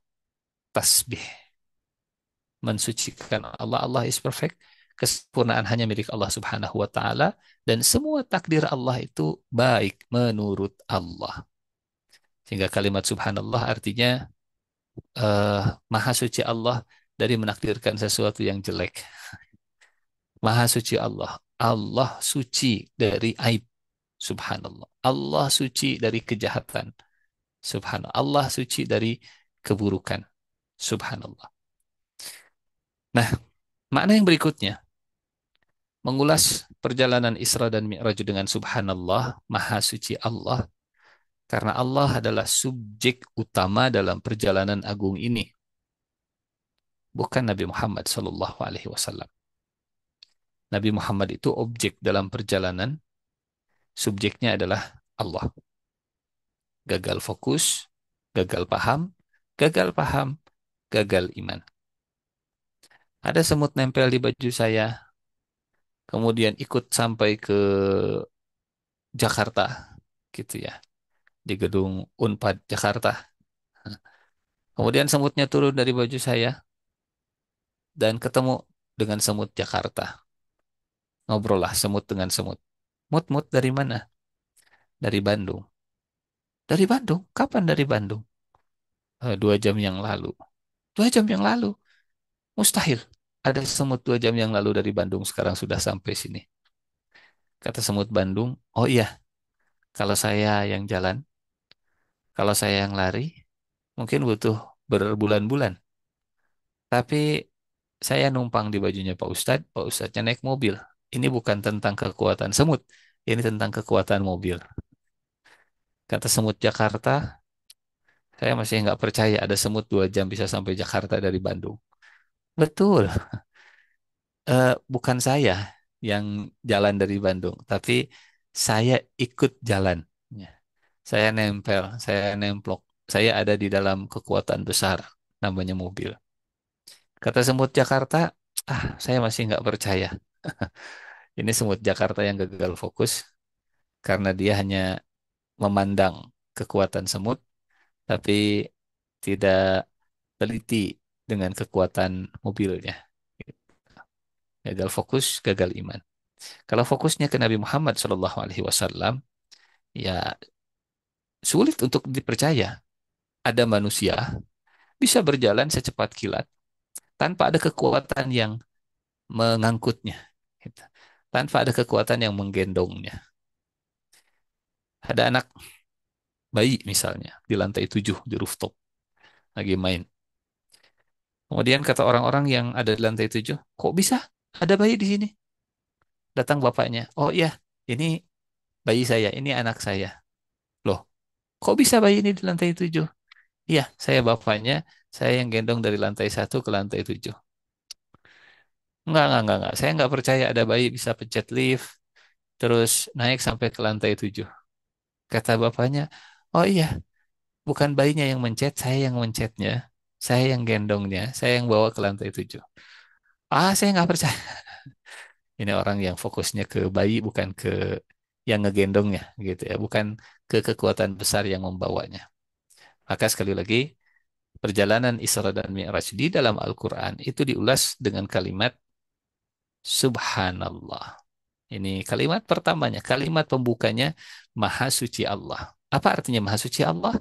tasbih, mensucikan Allah. Allah is perfect. Kesempurnaan hanya milik Allah Subhanahu wa taala dan semua takdir Allah itu baik menurut Allah. Sehingga kalimat subhanallah artinya eh, maha suci Allah dari menakdirkan sesuatu yang jelek. Maha suci Allah. Allah suci dari aib. Subhanallah. Allah suci dari kejahatan. Subhanallah. Allah suci dari keburukan. Subhanallah. Nah, makna yang berikutnya, mengulas perjalanan Isra dan Mi'raj dengan Subhanallah, Maha Suci Allah, karena Allah adalah subjek utama dalam perjalanan agung ini, bukan Nabi Muhammad Sallallahu Alaihi Wasallam. Nabi Muhammad itu objek dalam perjalanan, subjeknya adalah Allah. Gagal fokus, gagal paham, gagal paham, gagal iman. Ada semut nempel di baju saya, kemudian ikut sampai ke Jakarta, gitu ya, di gedung Unpad Jakarta. Kemudian semutnya turun dari baju saya dan ketemu dengan semut Jakarta. Ngobrol lah semut dengan semut. Mut, dari mana? Dari Bandung. Dari Bandung? Kapan dari Bandung? 2 jam yang lalu. 2 jam yang lalu? Mustahil. Ada semut 2 jam yang lalu dari Bandung sekarang sudah sampai sini. Kata semut Bandung, oh iya, kalau saya yang jalan, kalau saya yang lari, mungkin butuh berbulan-bulan. Tapi saya numpang di bajunya Pak Ustadznya naik mobil. Ini bukan tentang kekuatan semut, ini tentang kekuatan mobil. Kata semut Jakarta, saya masih nggak percaya ada semut 2 jam bisa sampai Jakarta dari Bandung. Betul, bukan saya yang jalan dari Bandung, tapi saya ikut jalan. Ya. Saya nemplok, saya ada di dalam kekuatan besar, namanya mobil. Kata semut Jakarta, saya masih nggak percaya. Ini semut Jakarta yang gagal fokus karena dia hanya memandang kekuatan semut, tapi tidak teliti dengan kekuatan mobilnya. Gagal fokus, gagal iman. Kalau fokusnya ke Nabi Muhammad SAW, ya sulit untuk dipercaya. Ada manusia bisa berjalan secepat kilat tanpa ada kekuatan yang mengangkutnya, gitu. Tanpa ada kekuatan yang menggendongnya. Ada anak bayi misalnya di lantai 7 di rooftop lagi main. Kemudian kata orang-orang yang ada di lantai 7, kok bisa ada bayi di sini? Datang bapaknya. Oh iya, ini bayi saya, ini anak saya. Loh, kok bisa bayi ini di lantai 7? Iya, saya bapaknya, saya yang gendong dari lantai 1 ke lantai 7. Enggak. Saya nggak percaya ada bayi bisa pencet lift, terus naik sampai ke lantai 7. Kata bapaknya, oh iya, bukan bayinya yang mencet, saya yang mencetnya. Saya yang gendongnya, saya yang bawa ke lantai 7. Saya nggak percaya. Ini orang yang fokusnya ke bayi, bukan ke yang ngegendongnya, gitu ya. Bukan ke kekuatan besar yang membawanya. Maka sekali lagi, perjalanan Isra dan Mi'raj di dalam Al-Quran itu diulas dengan kalimat Subhanallah. Ini kalimat pertamanya, kalimat pembukanya Maha Suci Allah. Apa artinya Maha Suci Allah?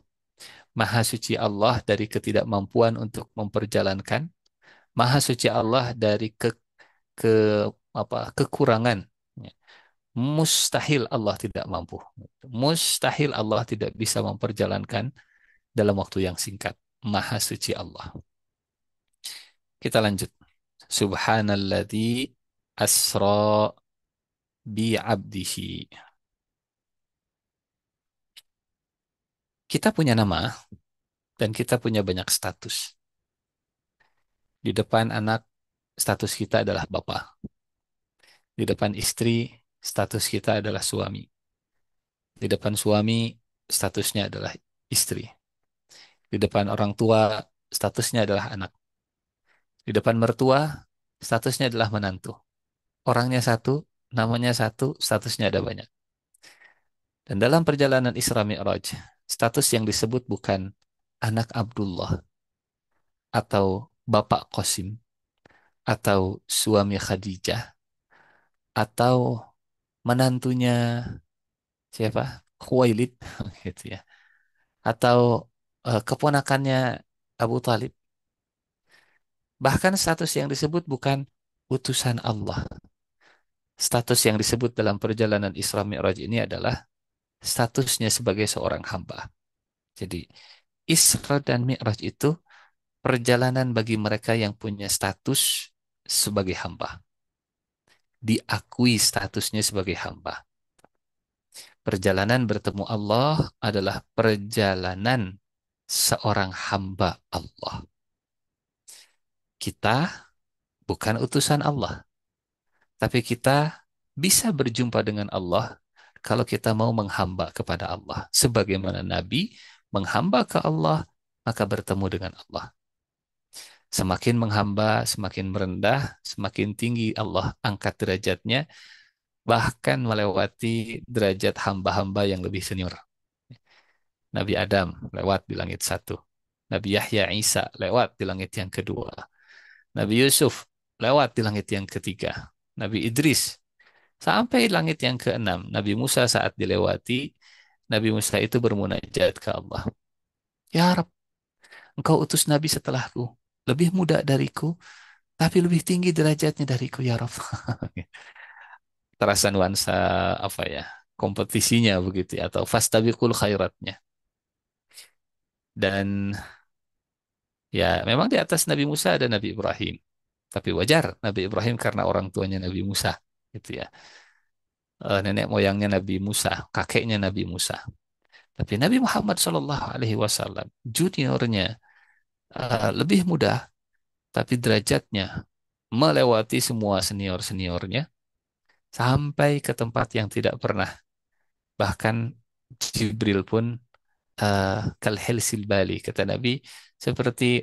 Maha Suci Allah dari ketidakmampuan untuk memperjalankan, Maha Suci Allah dari ke kekurangan. Mustahil Allah tidak mampu. Mustahil Allah tidak bisa memperjalankan dalam waktu yang singkat. Maha Suci Allah. Kita lanjut. Subhanalladzi asra bi abdihi. Kita punya nama dan kita punya banyak status. Di depan anak, status kita adalah bapak. Di depan istri, status kita adalah suami. Di depan suami, statusnya adalah istri. Di depan orang tua, statusnya adalah anak. Di depan mertua, statusnya adalah menantu. Orangnya satu, namanya satu, statusnya ada banyak. Dan dalam perjalanan Isra Mi'raj, status yang disebut bukan anak Abdullah atau bapak Qasim atau suami Khadijah atau menantunya siapa? Khuwailid gitu ya. Atau keponakannya Abu Talib. Bahkan status yang disebut bukan utusan Allah. Status yang disebut dalam perjalanan Isra Mi'raj ini adalah statusnya sebagai seorang hamba. Jadi Isra dan Mi'raj itu perjalanan bagi mereka yang punya status sebagai hamba. Diakui statusnya sebagai hamba. Perjalanan bertemu Allah adalah perjalanan seorang hamba Allah. Kita bukan utusan Allah, tapi kita bisa berjumpa dengan Allah kalau kita mau menghamba kepada Allah. Sebagaimana Nabi menghamba ke Allah, maka bertemu dengan Allah. Semakin menghamba, semakin merendah, semakin tinggi Allah angkat derajatnya, bahkan melewati derajat hamba-hamba yang lebih senior. Nabi Adam lewat di langit satu. Nabi Yahya Isa lewat di langit yang kedua. Nabi Yusuf lewat di langit yang ketiga. Nabi Idris sampai langit yang keenam. Nabi Musa saat dilewati, Nabi Musa itu bermunajat ke Allah. Ya Rab, Engkau utus Nabi setelahku. Lebih muda dariku, tapi lebih tinggi derajatnya dariku, ya Rab. Terasa nuansa apa ya? Kompetisinya begitu ya, atau fastabiqul khairatnya. Dan ya memang di atas Nabi Musa ada Nabi Ibrahim. Tapi wajar Nabi Ibrahim karena orang tuanya Nabi Musa, gitu ya. Nenek moyangnya Nabi Musa, kakeknya Nabi Musa. Tapi Nabi Muhammad SAW, juniornya lebih muda, tapi derajatnya melewati semua senior-seniornya sampai ke tempat yang tidak pernah. Bahkan Jibril pun kalhilsil bali, kata Nabi, seperti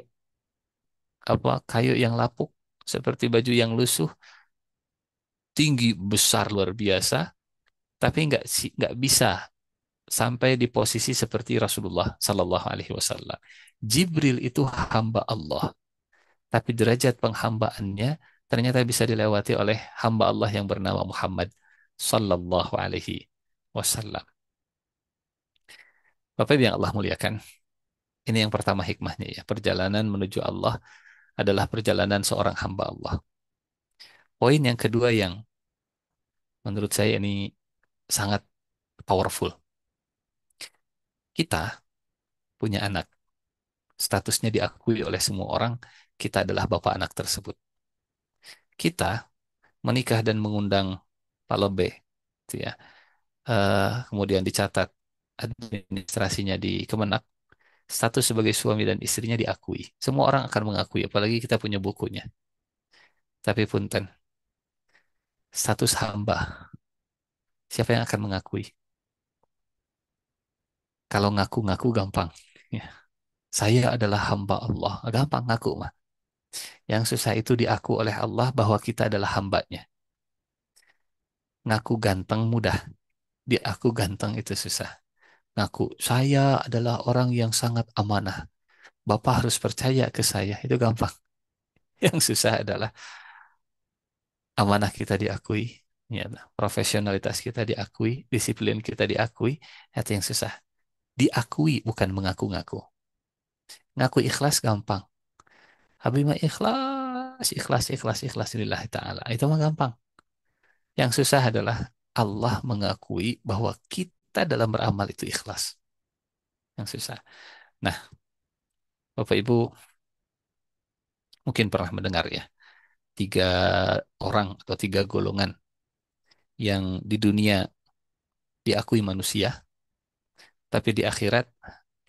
apa kayu yang lapuk, seperti baju yang lusuh, tinggi besar luar biasa, tapi nggak bisa sampai di posisi seperti Rasulullah Sallallahu Alaihi Wasallam. Jibril itu hamba Allah, tapi derajat penghambaannya ternyata bisa dilewati oleh hamba Allah yang bernama Muhammad Sallallahu Alaihi Wasallam. Bapak Ibu yang Allah muliakan, ini yang pertama hikmahnya ya. Perjalanan menuju Allah adalah perjalanan seorang hamba Allah. Poin yang kedua yang menurut saya ini sangat powerful. Kita punya anak. Statusnya diakui oleh semua orang, kita adalah bapak anak tersebut. Kita menikah dan mengundang Pak Lobe, gitu ya. Kemudian dicatat administrasinya di Kemenak, status sebagai suami dan istrinya diakui. Semua orang akan mengakui, apalagi kita punya bukunya. Tapi punten, status hamba, siapa yang akan mengakui? Kalau ngaku-ngaku gampang. Ya. Saya adalah hamba Allah. Gampang ngaku mah. Yang susah itu diaku oleh Allah bahwa kita adalah hambanya. Ngaku ganteng mudah. Diaku ganteng itu susah. Ngaku, saya adalah orang yang sangat amanah. Bapak harus percaya ke saya. Itu gampang. Yang susah adalah amanah kita diakui. Ya, profesionalitas kita diakui. Disiplin kita diakui. Itu yang susah. Diakui bukan mengaku-ngaku. Ngaku ikhlas gampang. Habis mah ikhlas, ikhlas, ikhlas, ikhlas lillahi ta'ala. Itu mah gampang. Yang susah adalah Allah mengakui bahwa kita dalam beramal itu ikhlas. Yang susah. Nah, Bapak Ibu mungkin pernah mendengar ya, tiga orang atau tiga golongan yang di dunia diakui manusia, tapi di akhirat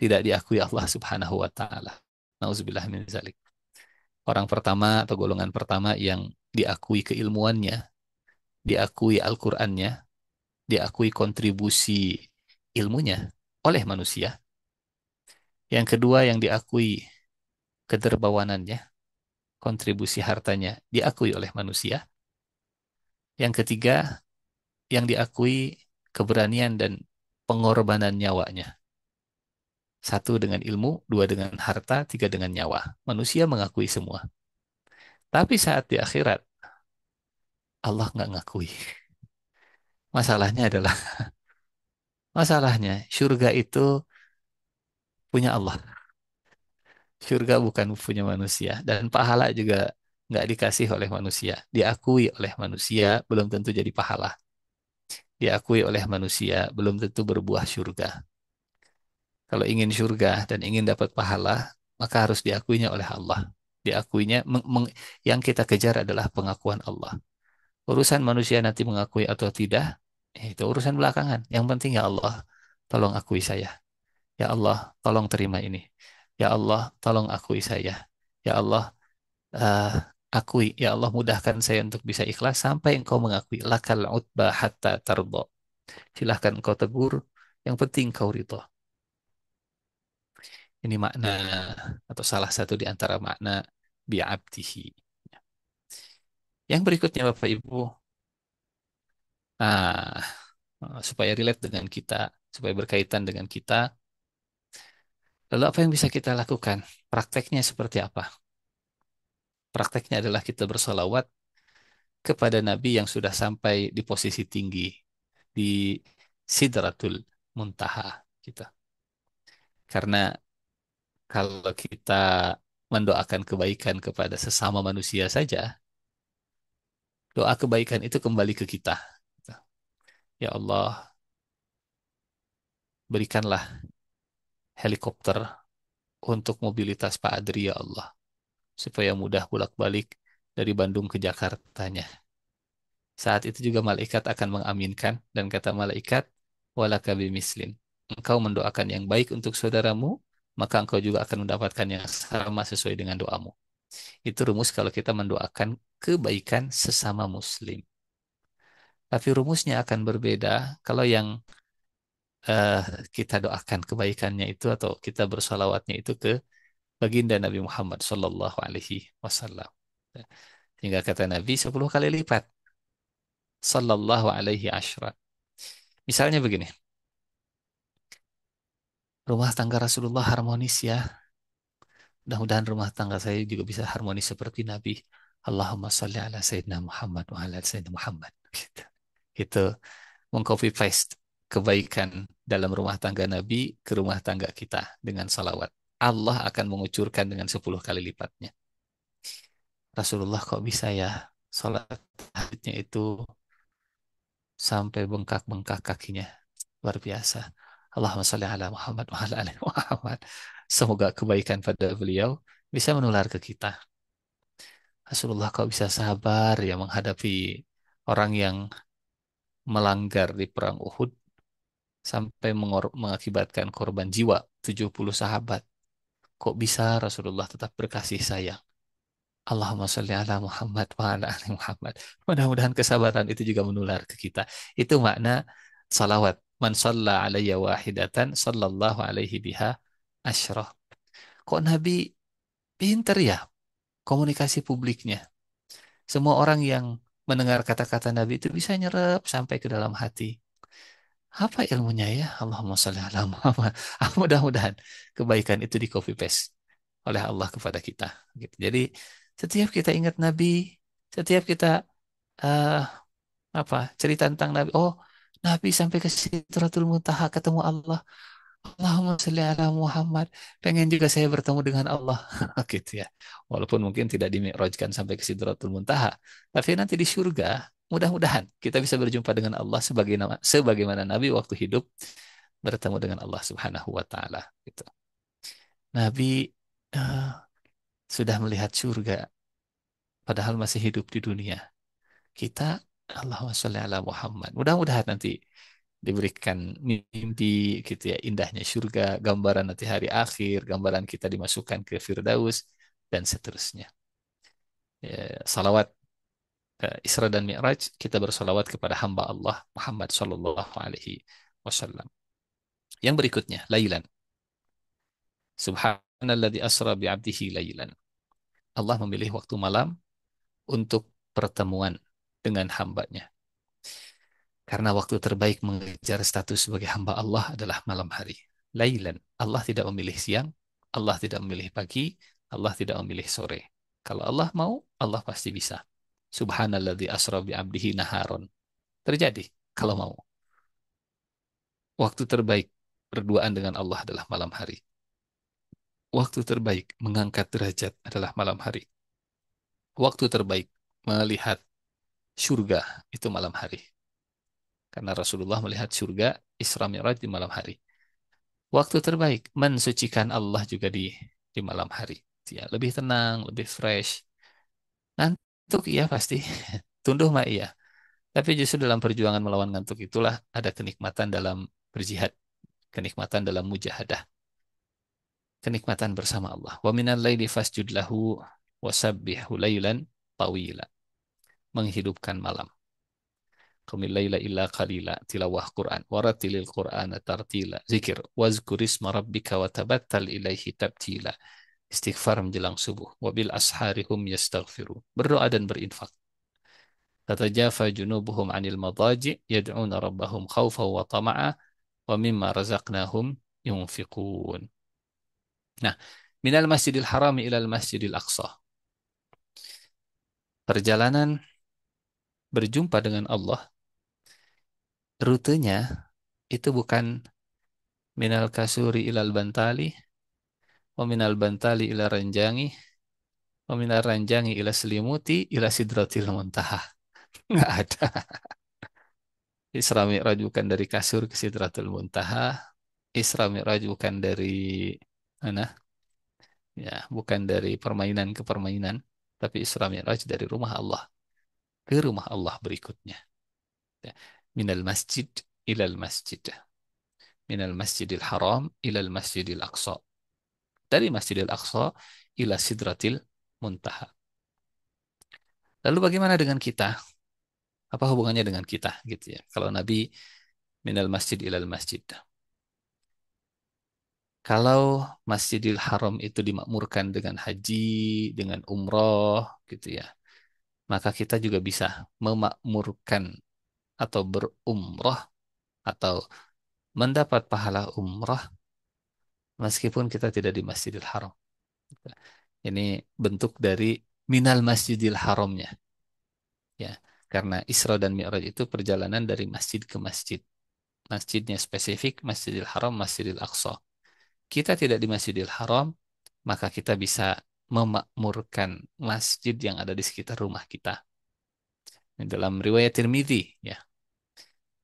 tidak diakui Allah Subhanahu wa Ta'ala. Nauzubillah min zalik. Orang pertama atau golongan pertama yang diakui keilmuannya, diakui Al-Qur'annya, diakui kontribusi ilmunya oleh manusia. Yang kedua yang diakui kedermawanannya, kontribusi hartanya diakui oleh manusia. Yang ketiga yang diakui keberanian dan pengorbanan nyawanya. Satu dengan ilmu, dua dengan harta, tiga dengan nyawa. Manusia mengakui semua. Tapi saat di akhirat, Allah nggak ngakui. Masalahnya adalah, masalahnya surga itu punya Allah. Surga bukan punya manusia. Dan pahala juga nggak dikasih oleh manusia. Diakui oleh manusia, belum tentu jadi pahala. Diakui oleh manusia, belum tentu berbuah surga. Kalau ingin surga dan ingin dapat pahala, maka harus diakuinya oleh Allah. Diakuinya, yang kita kejar adalah pengakuan Allah. Urusan manusia nanti mengakui atau tidak, itu urusan belakangan. Yang penting ya Allah, tolong akui saya. Ya Allah, tolong terima ini. Ya Allah, tolong akui saya. Ya Allah, eh, akui. Ya Allah, mudahkan saya untuk bisa ikhlas sampai engkau mengakui. Lakal utbah hatta tardo. Silahkan engkau tegur. Yang penting kau ridho. Ini makna atau salah satu di antara makna bi'abdihi. Yang berikutnya Bapak Ibu, ah, supaya relate dengan kita, supaya berkaitan dengan kita, lalu apa yang bisa kita lakukan? Prakteknya seperti apa? Prakteknya adalah kita bersolawat kepada Nabi yang sudah sampai di posisi tinggi, di Sidratul Muntaha kita. Karena kalau kita mendoakan kebaikan kepada sesama manusia saja, doa kebaikan itu kembali ke kita. Ya Allah, berikanlah helikopter untuk mobilitas Pak Adri ya Allah, supaya mudah bolak-balik dari Bandung ke Jakartanya. Saat itu juga malaikat akan mengaminkan dan kata malaikat, walaka bimislim. Engkau mendoakan yang baik untuk saudaramu, maka engkau juga akan mendapatkan yang sama sesuai dengan doamu. Itu rumus kalau kita mendoakan kebaikan sesama muslim. Tapi rumusnya akan berbeda kalau yang eh, kita doakan kebaikannya itu atau kita bersolawatnya itu ke baginda Nabi Muhammad Sallallahu Alaihi Wasallam. Hingga kata Nabi 10 kali lipat. Sallallahu Alaihi Ashra. Misalnya begini, rumah tangga Rasulullah harmonis ya. Mudah-mudahan rumah tangga saya juga bisa harmonis seperti Nabi. Allahumma salli ala Sayyidina Muhammad wa ala Sayyidina Muhammad. Gitu. Itu mengcopy paste kebaikan dalam rumah tangga Nabi ke rumah tangga kita dengan salawat. Allah akan mengucurkan dengan 10 kali lipatnya. Rasulullah kok bisa ya salat tahajudnya itu sampai bengkak-bengkak kakinya. Luar biasa. Allahumma salli ala Muhammad wa ala ali Muhammad. Semoga kebaikan pada beliau bisa menular ke kita. Rasulullah kok bisa sabar ya menghadapi orang yang melanggar di perang Uhud sampai mengakibatkan korban jiwa 70 sahabat. Kok bisa Rasulullah tetap berkasih sayang? Allahumma sholli ala Muhammad wa ala ali Muhammad. Mudah-mudahan kesabaran itu juga menular ke kita. Itu makna salawat. Man shalla alayya wahidatan sallallahu alaihi biha asyrah. Kok Nabi pinter ya komunikasi publiknya. Semua orang yang mendengar kata-kata Nabi itu bisa nyerap sampai ke dalam hati. Apa ilmunya ya? Allahumma sholli ala Muhammad. Mudah-mudahan kebaikan itu di copy paste oleh Allah kepada kita. Gitu. Jadi setiap kita ingat Nabi, setiap kita eh, apa cerita tentang Nabi, oh Nabi sampai ke Sidratul Muntaha ketemu Allah. Allahumma sholli ala Muhammad. Pengen juga saya bertemu dengan Allah. Gitu ya. Walaupun mungkin tidak dimi'rajkan sampai ke Sidratul Muntaha, tapi nanti di surga mudah-mudahan kita bisa berjumpa dengan Allah sebagaimana Nabi waktu hidup bertemu dengan Allah Subhanahu wa taala gitu. Nabi eh, sudah melihat surga padahal masih hidup di dunia. Kita Allahumma sholli ala Muhammad. Mudah-mudahan nanti diberikan mimpi gitu ya, indahnya surga, gambaran nanti hari akhir, gambaran kita dimasukkan ke Firdaus dan seterusnya. Ya, salawat Isra dan Mi'raj, kita bersolawat kepada hamba Allah Muhammad Sallallahu Alaihi Wasallam. Yang berikutnya, lailan. Subhanalladzi asra bi'abdihi lailan. Allah memilih waktu malam untuk pertemuan dengan hambanya. Karena waktu terbaik mengejar status sebagai hamba Allah adalah malam hari. Lailan. Allah tidak memilih siang, Allah tidak memilih pagi, Allah tidak memilih sore. Kalau Allah mau, Allah pasti bisa. Subhanalladzi asra bi'abdihi naharon. Terjadi kalau mau. Waktu terbaik berduaan dengan Allah adalah malam hari. Waktu terbaik mengangkat derajat adalah malam hari. Waktu terbaik melihat surga itu malam hari. Karena Rasulullah melihat surga Isra Mi'raj di malam hari. Waktu terbaik mensucikan Allah juga di malam hari. Ya, lebih tenang, lebih fresh. Ngantuk iya pasti. Tunduh mah iya. Tapi justru dalam perjuangan melawan ngantuk itulah ada kenikmatan dalam berjihad, kenikmatan dalam mujahadah, kenikmatan bersama Allah. Wa minal laili fasjud lahu wasabbihu lailan tawila. Menghidupkan malam. Qumil laila illa qalila. Tilawah Quran. Waratilil Qur'ana tartila. Zikir. Wazkurisma rabbika wa tabattal ilaihi tabtila. Istighfar menjelang subuh. Wabil asharihum yastaghfiru. Berdoa dan berinfak. Tatajafa junubuhum anil madaji. Yad'una rabbahum khawfa wa tama'a. Wa mimma razaqnahum yunfiqun. Nah, minal masjidil harami ilal masjidil aqsa. Perjalanan berjumpa dengan Allah, rutenya itu bukan minal kasuri ilal bantali, wa minal bantali ila ranjangi, wa minal ranjangi ila selimuti, ila sidratil muntaha. Nggak ada. Isra Mi'raj bukan dari kasur ke sidratul muntaha. Isra Mi'raj bukan dari mana? Ya, bukan dari permainan ke permainan, tapi Isra Mi'raj dari rumah Allah ke rumah Allah berikutnya. Ya. Minal masjid ilal masjid. Minal masjidil haram ilal masjidil aqsa. Dari masjidil aqsa ila sidratil muntaha. Lalu bagaimana dengan kita? Apa hubungannya dengan kita gitu ya? Kalau Nabi minal masjid ilal masjid. Kalau Masjidil Haram itu dimakmurkan dengan haji, dengan umroh gitu ya, maka kita juga bisa memakmurkan atau berumroh atau mendapat pahala umroh meskipun kita tidak di Masjidil Haram. Ini bentuk dari minal Masjidil Haramnya ya. Karena Isra dan Mi'raj itu perjalanan dari masjid ke masjid. Masjidnya spesifik Masjidil Haram, Masjidil Aqsa. Kita tidak di Masjidil Haram, maka kita bisa memakmurkan masjid yang ada di sekitar rumah kita. Dalam riwayat Tirmidzi, ya,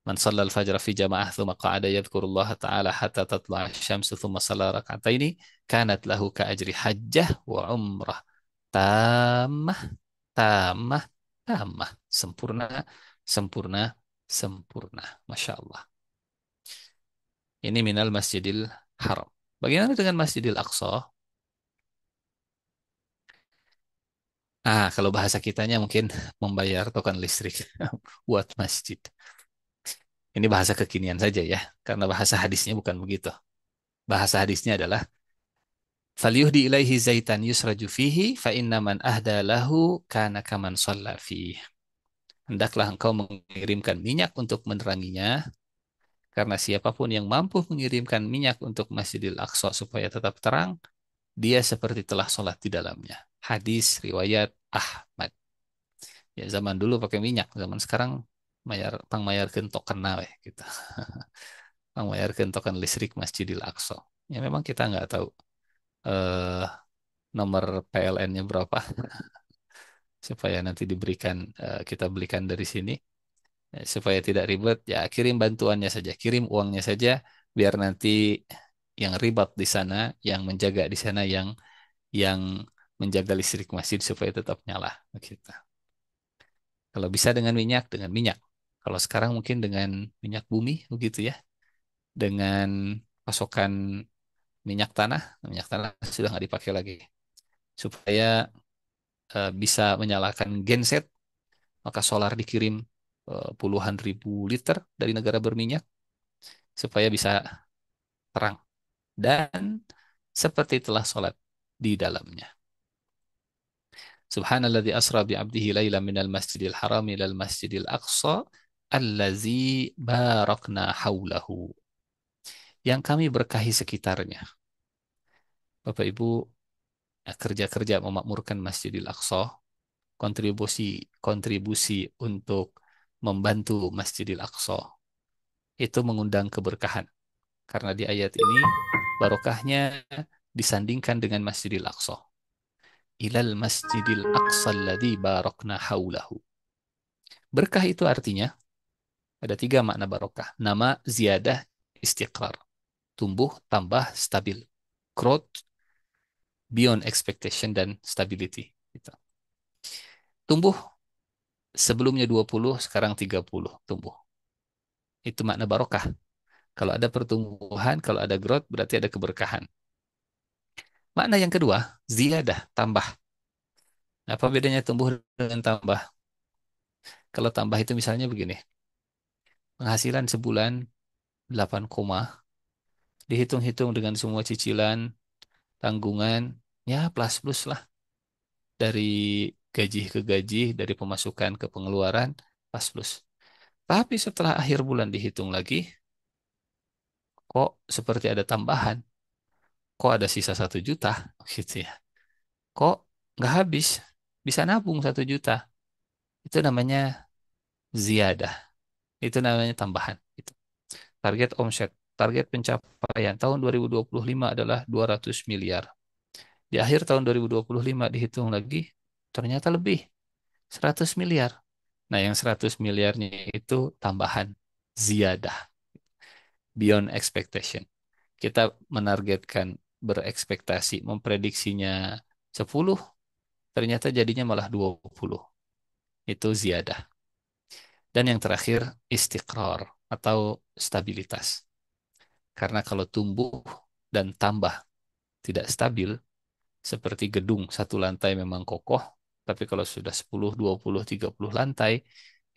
man shallal fajr fi jama'ah thumma qa'ada yadhkurullaha ta'ala hatta tatlu'a asy-syamsu thumma shalla rak'ataini kanat lahu ka ajri hajjah wa umrah tamah tamah tamah sempurna sempurna sempurna. Masya Allah. Ini minal Masjidil Haram. Bagaimana dengan Masjidil Aqsa? Kalau bahasa kitanya mungkin membayar token listrik buat masjid. Ini bahasa kekinian saja ya, karena bahasa hadisnya bukan begitu. Bahasa hadisnya adalah falyuhdi ilaihi zaitan yusraju fihi fa inna man ahda lahu kana kaman shalla fihi. Hendaklah engkau mengirimkan minyak untuk meneranginya, karena siapapun yang mampu mengirimkan minyak untuk Masjidil Aqsa supaya tetap terang, dia seperti telah sholat di dalamnya. Hadis riwayat Ahmad. Ya zaman dulu pakai minyak, zaman sekarang mayar kentok kena weh gitu. Mayar kentokan listrik Masjidil Aqsa. Ya memang kita nggak tahu eh, nomor PLN-nya berapa supaya nanti kita belikan dari sini. Supaya tidak ribet ya kirim bantuannya saja, kirim uangnya saja biar nanti yang ribet di sana, yang menjaga di sana yang menjaga listrik masjid supaya tetap nyala gitu. Kalau bisa dengan minyak. Kalau sekarang mungkin dengan minyak bumi begitu ya. Dengan pasokan minyak tanah sudah nggak dipakai lagi. Supaya bisa menyalakan genset maka solar dikirim puluhan ribu liter dari negara berminyak supaya bisa terang. Dan seperti telah sholat di dalamnya. Subhanalladzi asra bi 'abdihi lailan minal masjidil haram ilal masjidil aqsa allazi barakna haulahu. Yang kami berkahi sekitarnya. Bapak Ibu, kerja-kerja memakmurkan Masjidil Aqsa, kontribusi kontribusi untuk membantu Masjidil Aqsa itu mengundang keberkahan. Karena di ayat ini barokahnya disandingkan dengan Masjidil Aqsa. Ilal Masjidil Aqsa alladzi barakna haulahu. Berkah itu artinya ada tiga makna barokah. Nama, ziyadah, istiqrar. Tumbuh, tambah, stabil. Growth, beyond expectation, dan stability. Gitu. Tumbuh sebelumnya 20, sekarang 30 tumbuh. Itu makna barokah. Kalau ada pertumbuhan, kalau ada growth, berarti ada keberkahan. Makna yang kedua, ziyadah, tambah. Apa bedanya tumbuh dengan tambah? Kalau tambah itu misalnya begini, penghasilan sebulan 8 koma, dihitung-hitung dengan semua cicilan, tanggungan, ya plus-plus lah. Dari gaji ke gaji, dari pemasukan ke pengeluaran, plus-plus. Tapi setelah akhir bulan dihitung lagi, kok seperti ada tambahan, kok ada sisa 1 juta, gitu ya. Kok nggak habis, bisa nabung 1 juta. Itu namanya ziyadah, itu namanya tambahan. Gitu. Target omset, target pencapaian tahun 2025 adalah 200 miliar. Di akhir tahun 2025 dihitung lagi, ternyata lebih, 100 miliar. Nah, yang 100 miliarnya itu tambahan, ziyadah, beyond expectation. Kita menargetkan, berekspektasi, memprediksinya 10, ternyata jadinya malah 20. Itu ziyadah. Dan yang terakhir, istiqrar atau stabilitas. Karena kalau tumbuh dan tambah tidak stabil, seperti gedung 1 lantai memang kokoh, tapi kalau sudah 10, 20, 30 lantai,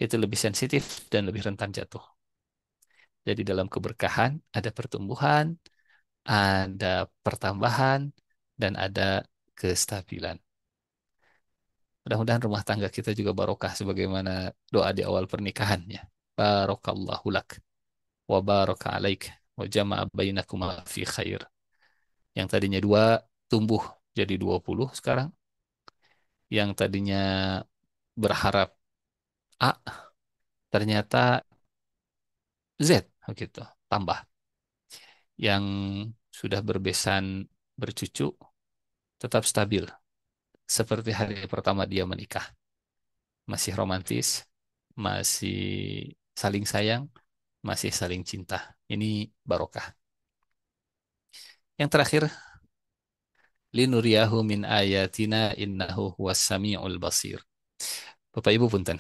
itu lebih sensitif dan lebih rentan jatuh. Jadi dalam keberkahan ada pertumbuhan, ada pertambahan, dan ada kestabilan. Mudah-mudahan rumah tangga kita juga barokah sebagaimana doa di awal pernikahannya. Barokallahu lak wa baraka alaik wa jama'a bainakuma fi khair. Yang tadinya 2 tumbuh jadi 20 sekarang. Yang tadinya berharap A ternyata Z gitu, tambah. Yang sudah berbesan bercucu tetap stabil seperti hari pertama dia menikah. Masih romantis, masih saling sayang, masih saling cinta. Ini barokah. Yang terakhir, linuriyahu min ayatina innahu huwas samiul basir. Bapak Ibu punten.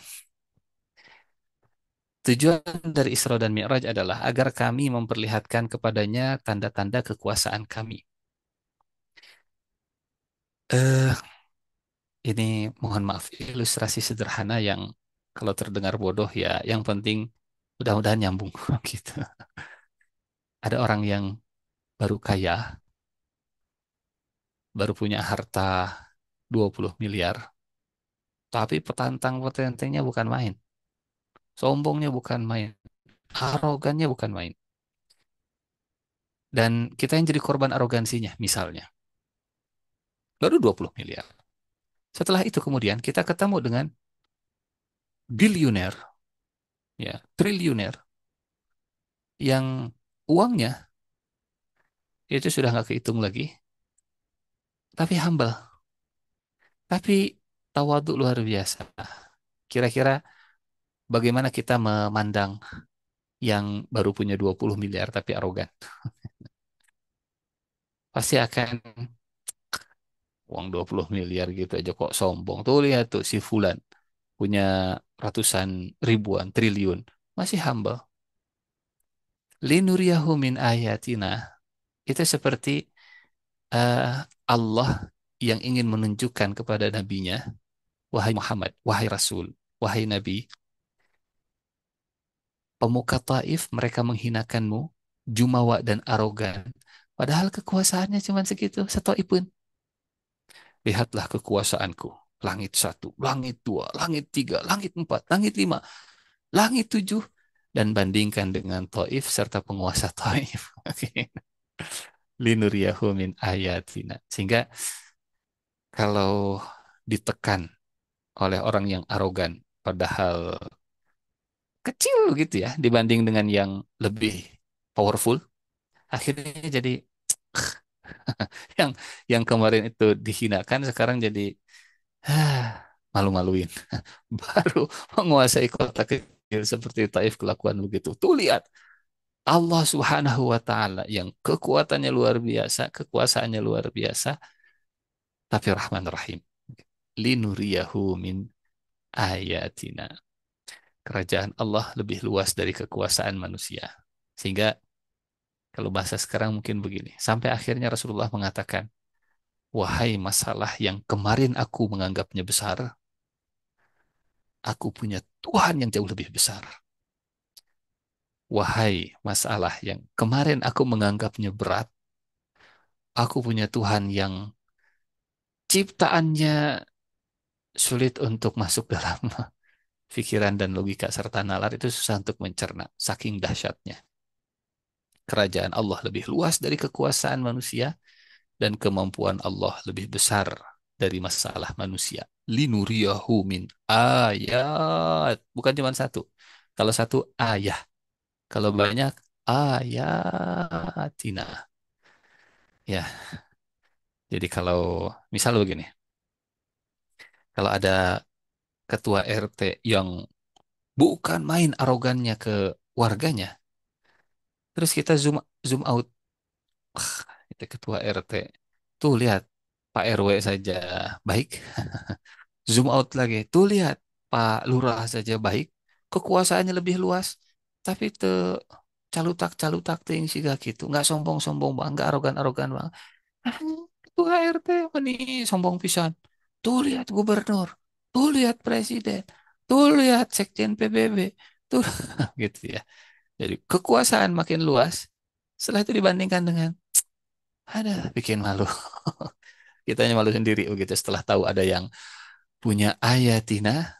Tujuan dari Isra dan Mi'raj adalah agar kami memperlihatkan kepadanya tanda-tanda kekuasaan kami. Eh, ini mohon maaf ilustrasi sederhana yang kalau terdengar bodoh ya, yang penting mudah-mudahan nyambung gitu. Ada orang yang baru kaya, baru punya harta 20 miliar, tapi petantang petentengnya bukan main. Sombongnya bukan main, arogannya bukan main. Dan kita yang jadi korban arogansinya misalnya. Baru 20 miliar. Setelah itu kemudian kita ketemu dengan bilioner, ya, triliuner yang uangnya itu sudah nggak kehitung lagi, tapi humble, tapi tawadhu luar biasa. Kira-kira bagaimana kita memandang yang baru punya 20 miliar tapi arogan? Pasti akan uang 20 miliar gitu aja kok sombong. Tuh lihat tuh si Fulan punya ratusan ribuan triliun, masih humble. Linuriyahu min ayatina. Itu seperti eh, Allah yang ingin menunjukkan kepada nabinya, wahai Muhammad, wahai Rasul. wahai Nabi, pemuka Taif mereka menghinakanmu, jumawa dan arogan. Padahal kekuasaannya cuma segitu, setoipun. Lihatlah kekuasaanku. Langit satu, langit dua, langit tiga, langit empat, langit lima, langit tujuh. Dan bandingkan dengan Taif serta penguasa Taif. Oke. Linuriyahu min ayatina. Sehingga kalau ditekan oleh orang yang arogan, padahal kecil gitu ya, dibanding dengan yang lebih powerful, akhirnya jadi yang yang kemarin itu dihinakan sekarang jadi malu-maluin. Baru menguasai kota kecil seperti Taif kelakuan begitu. Tuh lihat Allah Subhanahu wa taala yang kekuatannya luar biasa, kekuasaannya luar biasa, tapi Rahman Rahim. Linuriyahu min ayatina. Kerajaan Allah lebih luas dari kekuasaan manusia. Sehingga kalau bahasa sekarang mungkin begini. Sampai akhirnya Rasulullah mengatakan, wahai masalah yang kemarin aku menganggapnya besar, aku punya Tuhan yang jauh lebih besar. Wahai masalah yang kemarin aku menganggapnya berat, aku punya Tuhan yang ciptaannya sulit untuk masuk dalam pikiran dan logika serta nalar itu susah untuk mencerna, saking dahsyatnya. Kerajaan Allah lebih luas dari kekuasaan manusia dan kemampuan Allah lebih besar dari masalah manusia. Linuriyahu min ayat. Bukan cuma satu. Kalau satu ayah. Kalau banyak ayatina. Ya, jadi kalau misal begini. Kalau ada ketua RT yang bukan main arogannya ke warganya. Terus kita zoom zoom out. Itu ketua RT. Tuh lihat Pak RW saja baik. Zoom out lagi. Tuh lihat, Pak Lurah saja baik, kekuasaannya lebih luas, tapi calutak-calutak ting siga gitu, nggak sombong-sombong bang, nggak arogan-arogan bang. Ah, Ketua RT ini sombong pisan. Tuh lihat gubernur, tuh lihat presiden, tuh lihat sekjen PBB, tuh gitu ya. Jadi kekuasaan makin luas. Setelah itu dibandingkan dengan, ada bikin malu. Kitanya malu sendiri begitu setelah tahu ada yang punya ayatina.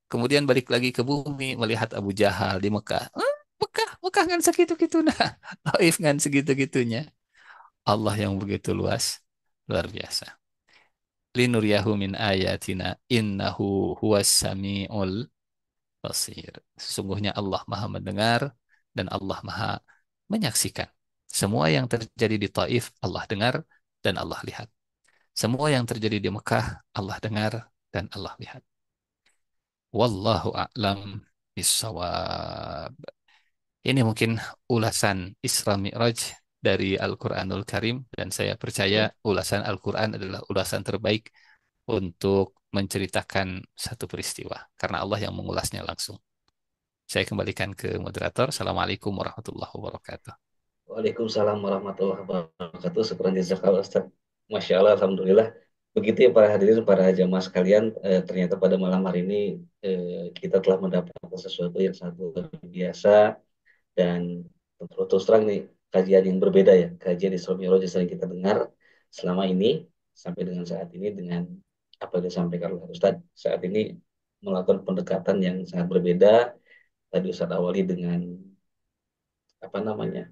Kemudian balik lagi ke bumi melihat Abu Jahal di Mekah. Mekah, Mekah kan segitu-gitu nah. Taif kan segitu-gitunya. Allah yang begitu luas, luar biasa. Linuriyahu min ayatina innahu huwas samiul basir. Sesungguhnya Allah Maha mendengar dan Allah Maha menyaksikan. Semua yang terjadi di Taif Allah dengar dan Allah lihat. Semua yang terjadi di Mekah Allah dengar dan Allah lihat. Wallahu a'lam bissawab. Ini mungkin ulasan Isra Mi'raj dari Al-Quranul Karim dan saya percaya ulasan Al-Quran adalah ulasan terbaik untuk menceritakan satu peristiwa karena Allah yang mengulasnya langsung. Saya kembalikan ke moderator. Assalamualaikum warahmatullahi wabarakatuh. Waalaikumsalam warahmatullahi wabarakatuh. Syukran jazakallah Ustaz. Masya Allah, Alhamdulillah. Begitu ya para hadirin, para jamaah sekalian. Ternyata pada malam hari ini kita telah mendapatkan sesuatu yang sangat luar biasa dan terus terang nih kajian yang berbeda ya. Kajian Isra Mi'raj yang sering kita dengar selama ini sampai dengan saat ini dengan apa yang disampaikan oleh Ustaz. Saat ini melakukan pendekatan yang sangat berbeda. Tadi Ustaz awali dengan apa namanya?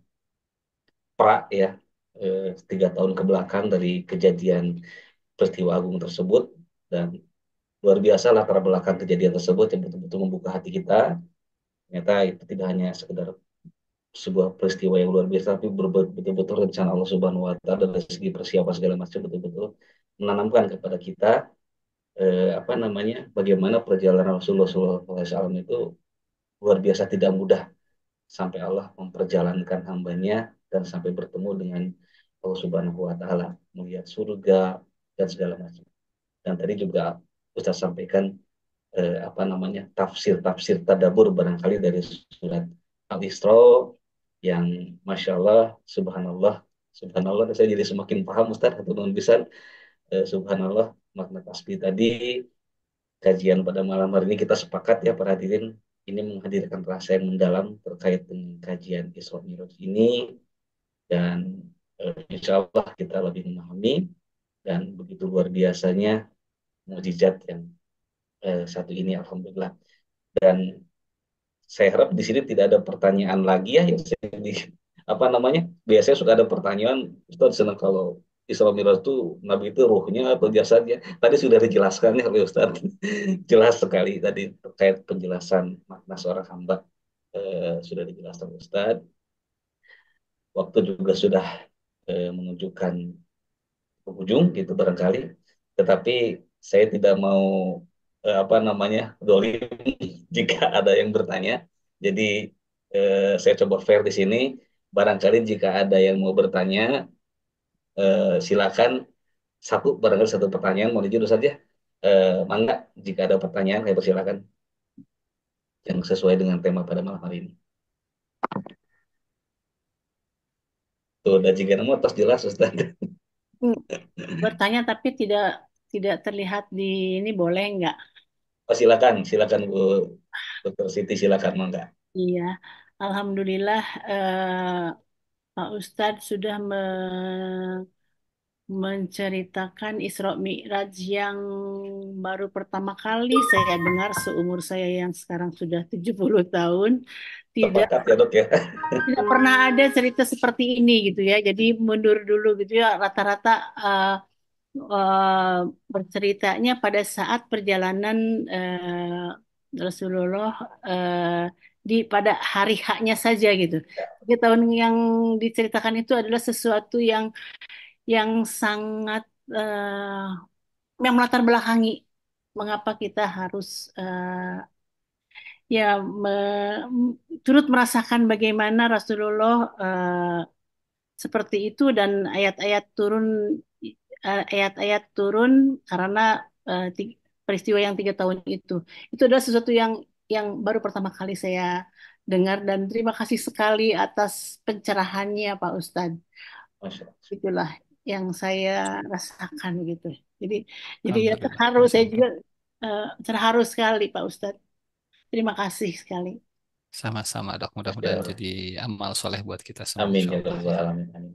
Ya 3 tahun ke belakang dari kejadian peristiwa agung tersebut dan luar biasa latar belakang kejadian tersebut yang betul-betul membuka hati kita. Ternyata itu tidak hanya sekedar sebuah peristiwa yang luar biasa tapi betul-betul rencana Allah Subhanahu wa taala dari segi persiapan segala macam betul-betul menanamkan kepada kita apa namanya bagaimana perjalanan Rasulullah SAW itu luar biasa tidak mudah sampai Allah memperjalankan hambanya dan sampai bertemu dengan Allah Subhanahu wa taala, melihat surga dan segala macam. Dan tadi juga Ustaz sampaikan apa namanya tafsir-tafsir tadabur barangkali dari surat Al-Isra yang Masya Allah, Subhanallah, Subhanallah, saya jadi semakin paham Ustaz, atau non bisa Subhanallah, makna tasbih tadi kajian pada malam hari ini kita sepakat ya para hadirin ini menghadirkan rasa yang mendalam terkait dengan kajian Isra Mi'raj ini dan insya Allah kita lebih memahami dan begitu luar biasanya mukjizat yang satu ini alhamdulillah dan saya harap di sini tidak ada pertanyaan lagi ya yang saya apa namanya biasanya suka ada pertanyaan Ustaz senang kalau Isra Mi'raj itu Nabi itu ruhnya atau jasadnya tadi sudah dijelaskan ya oleh Ustaz jelas sekali tadi terkait penjelasan makna seorang hamba sudah dijelaskan Ustaz waktu juga sudah menunjukkan pengunjung gitu barangkali. Tetapi saya tidak mau apa namanya dolim jika ada yang bertanya. Jadi saya coba fair di sini. Barangkali jika ada yang mau bertanya, silakan barangkali satu pertanyaan mau dijawab saja. Mangga jika ada pertanyaan saya persilakan yang sesuai dengan tema pada malam hari ini. Tuh, dan jika nemu atas jelas Ustaz. Hmm, Bertanya tapi tidak tidak terlihat di ini boleh nggak? Oh, silakan, silakan Bu Dokter Siti silakan mangga. Iya, Alhamdulillah Pak Ustadz sudah menceritakan Isra Mi'raj yang baru pertama kali saya dengar seumur saya yang sekarang sudah 70 tahun. Tidak Sepakat ya dok ya. tidak pernah ada cerita seperti ini gitu ya. Jadi mundur dulu gitu ya. Rata-rata eh, berceritanya pada saat perjalanan Rasulullah di pada hari haknya saja gitu. 3 tahun yang diceritakan itu adalah sesuatu yang sangat yang melatar belakangi mengapa kita harus ya turut merasakan bagaimana Rasulullah seperti itu dan ayat-ayat turun karena peristiwa yang 3 tahun itu. Itu adalah sesuatu yang baru pertama kali saya dengar dan terima kasih sekali atas pencerahannya Pak Ustadz. Masya Allah. Itulah yang saya rasakan gitu. Jadi jadi ya Alhamdulillah. terharu Masya saya Allah. juga terharu sekali Pak Ustadz. Terima kasih sekali. Sama-sama dok, Masya mudah-mudahan Allah. jadi amal soleh buat kita semua Amin insya ya Allah Rabbal ya. Alamin. Amin.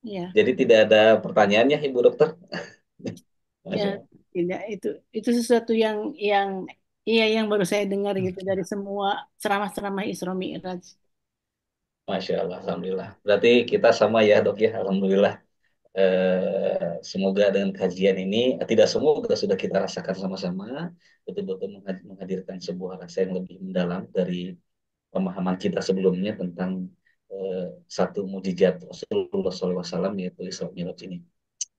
Ya, Jadi tidak ada pertanyaannya Ibu Dokter? ya Masya Allah. tidak itu sesuatu yang iya yang baru saya dengar gitu dari semua ceramah-ceramah Isra Mi'raj. Masya Allah. Alhamdulillah. Berarti kita sama ya dok ya. Alhamdulillah. Semoga dengan kajian ini, tidak semoga sudah kita rasakan sama-sama, betul-betul menghadirkan sebuah rasa yang lebih mendalam dari pemahaman kita sebelumnya tentang satu mujizat Rasulullah SAW yaitu Isra Mi'raj ini.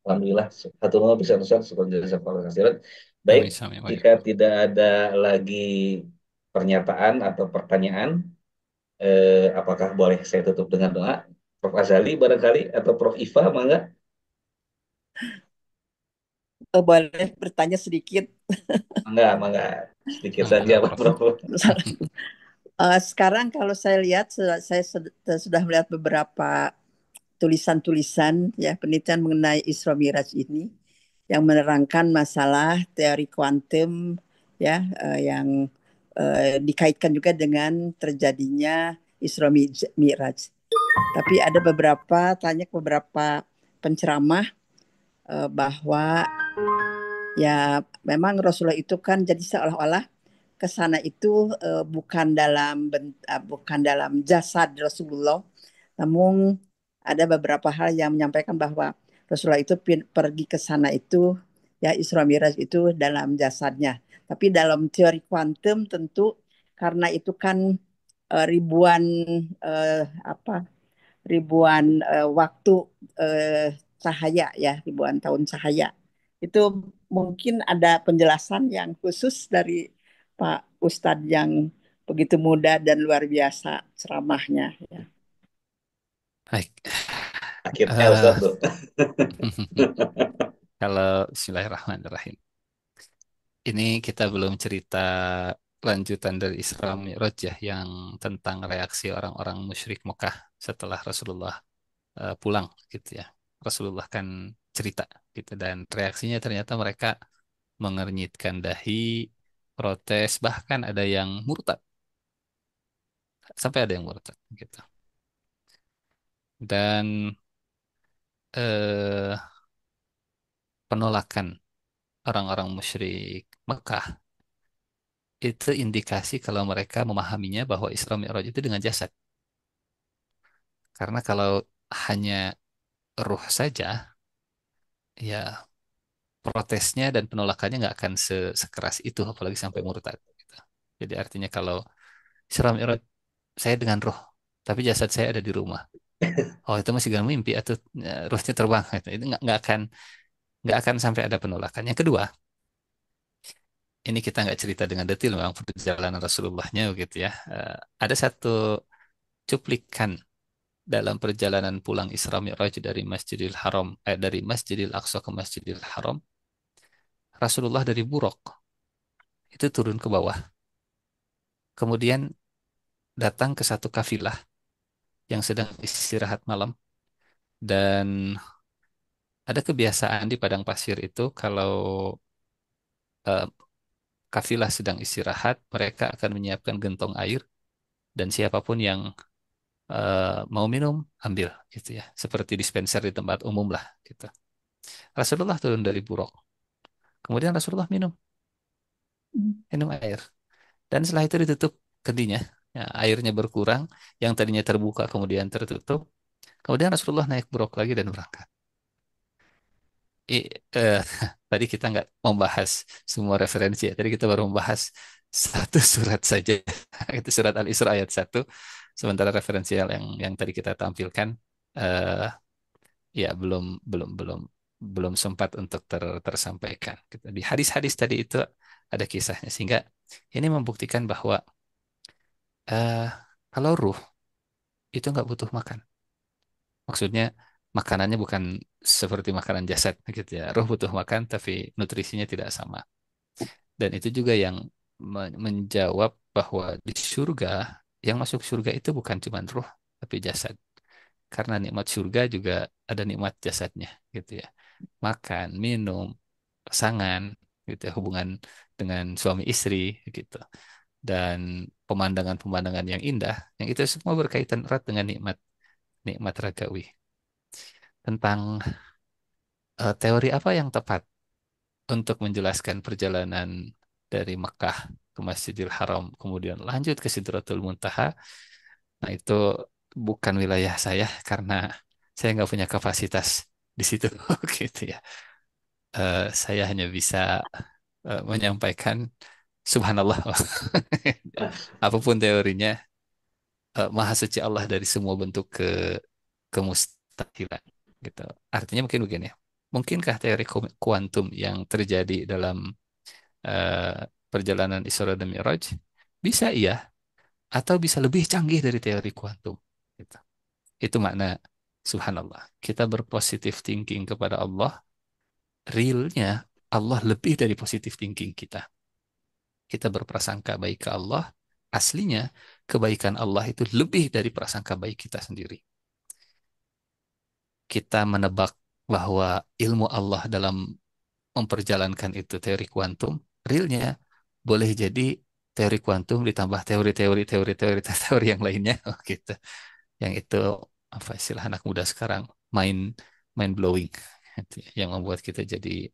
Alhamdulillah, satu nama bisa Ustaz, seperti jasa Allah kasirat. Baik, Amin, amin, jika amin. tidak ada lagi pernyataan atau pertanyaan, apakah boleh saya tutup dengan doa? Prof. Azali barangkali atau Prof. Iva, mangga? Boleh bertanya sedikit. Mangga, mangga. Sedikit saja, Mangga, Pak Prof. Prof. Sekarang kalau saya lihat, saya sudah melihat beberapa tulisan-tulisan ya penelitian mengenai Isra Miraj ini yang menerangkan masalah teori kuantum ya yang dikaitkan juga dengan terjadinya Isra Miraj. Tapi ada tanya ke beberapa penceramah bahwa ya memang Rasulullah itu kan jadi seolah-olah ke sana itu bukan dalam jasad Rasulullah, namun ada beberapa hal yang menyampaikan bahwa Rasulullah itu pergi ke sana itu ya Isra Miraj itu dalam jasadnya. Tapi dalam teori kuantum tentu karena itu kan ribuan apa waktu cahaya ya, ribuan tahun cahaya. Itu mungkin ada penjelasan yang khusus dari Pak Ustadz yang begitu muda dan luar biasa ceramahnya. Ya. Baik. Akhirnya Ustaz Eh, tuh. kalau Bismillahirrahmanirrahim. Ini kita belum cerita lanjutan dari Isra Mi'raj ya, yang tentang reaksi orang-orang musyrik Mekah setelah Rasulullah pulang gitu ya. Rasulullah kan cerita gitu dan reaksinya ternyata mereka mengernyitkan dahi, protes, bahkan ada yang murtad, sampai ada yang murtad gitu. Dan eh, penolakan orang-orang musyrik Mekah itu indikasi kalau mereka memahaminya bahwa Isra Mi'raj itu dengan jasad. Karena kalau hanya ruh saja, ya protesnya dan penolakannya nggak akan sekeras itu, apalagi sampai murtad. Gitu. Jadi artinya kalau Isra Mi'raj saya dengan roh, tapi jasad saya ada di rumah. Oh itu masih dengan mimpi atau ruhnya terbang. Gitu. Itu nggak akan sampai ada penolakan. Yang kedua, ini kita nggak cerita dengan detail memang perjalanan Rasulullahnya gitu ya. Ada satu cuplikan dalam perjalanan pulang Isra Mi'raj dari dari Masjidil Aqsa ke Masjidil Haram, Rasulullah dari Buraq itu turun ke bawah. Kemudian datang ke satu kafilah yang sedang istirahat malam dan ada kebiasaan di padang pasir itu kalau eh, kafilah sedang istirahat, mereka akan menyiapkan gentong air dan siapapun yang mau minum ambil gitu ya, seperti dispenser di tempat umum lah gitu. Rasulullah turun dari buruk, kemudian Rasulullah minum minum air dan setelah itu ditutup kendinya, ya, airnya berkurang, yang tadinya terbuka kemudian tertutup, kemudian Rasulullah naik buruk lagi dan berangkat. I- eh, Tadi kita nggak membahas semua referensi ya. Tadi kita baru membahas satu surat saja. Itu surat Al-Isra ayat 1. Sementara referensial yang tadi kita tampilkan eh, ya belum sempat untuk tersampaikan. Gitu. Di hadis-hadis tadi itu ada kisahnya sehingga ini membuktikan bahwa eh, kalau ruh itu nggak butuh makan. Maksudnya makanannya bukan seperti makanan jasad gitu ya. Ruh butuh makan tapi nutrisinya tidak sama. Dan itu juga yang menjawab bahwa di surga yang masuk surga itu bukan cuma ruh tapi jasad. Karena nikmat surga juga ada nikmat jasadnya gitu ya. Makan, minum, pasangan gitu ya, hubungan dengan suami istri gitu. Dan pemandangan-pemandangan yang indah yang itu semua berkaitan erat dengan nikmat nikmat ragawi. Tentang teori apa yang tepat untuk menjelaskan perjalanan dari Mekah ke Masjidil Haram, kemudian lanjut ke Sidratul Muntaha. Nah, itu bukan wilayah saya karena saya nggak punya kapasitas di situ, gitu ya. Saya hanya bisa menyampaikan Subhanallah. Mas, Apapun teorinya, Maha Suci Allah dari semua bentuk kemustahilan. Gitu. Artinya mungkin begini. Mungkinkah teori kuantum yang terjadi dalam perjalanan Isra dan Mi'raj? Bisa iya, atau bisa lebih canggih dari teori kuantum. Gitu. Itu makna subhanallah. Kita berpositif thinking kepada Allah, realnya Allah lebih dari positif thinking kita. Kita berprasangka baik ke Allah, aslinya kebaikan Allah itu lebih dari prasangka baik kita sendiri. Kita menebak bahwa ilmu Allah dalam memperjalankan itu teori kuantum, realnya boleh jadi teori kuantum ditambah teori yang lainnya, oh gitu. Yang itu apa istilah anak muda sekarang, mind mind blowing, yang membuat kita jadi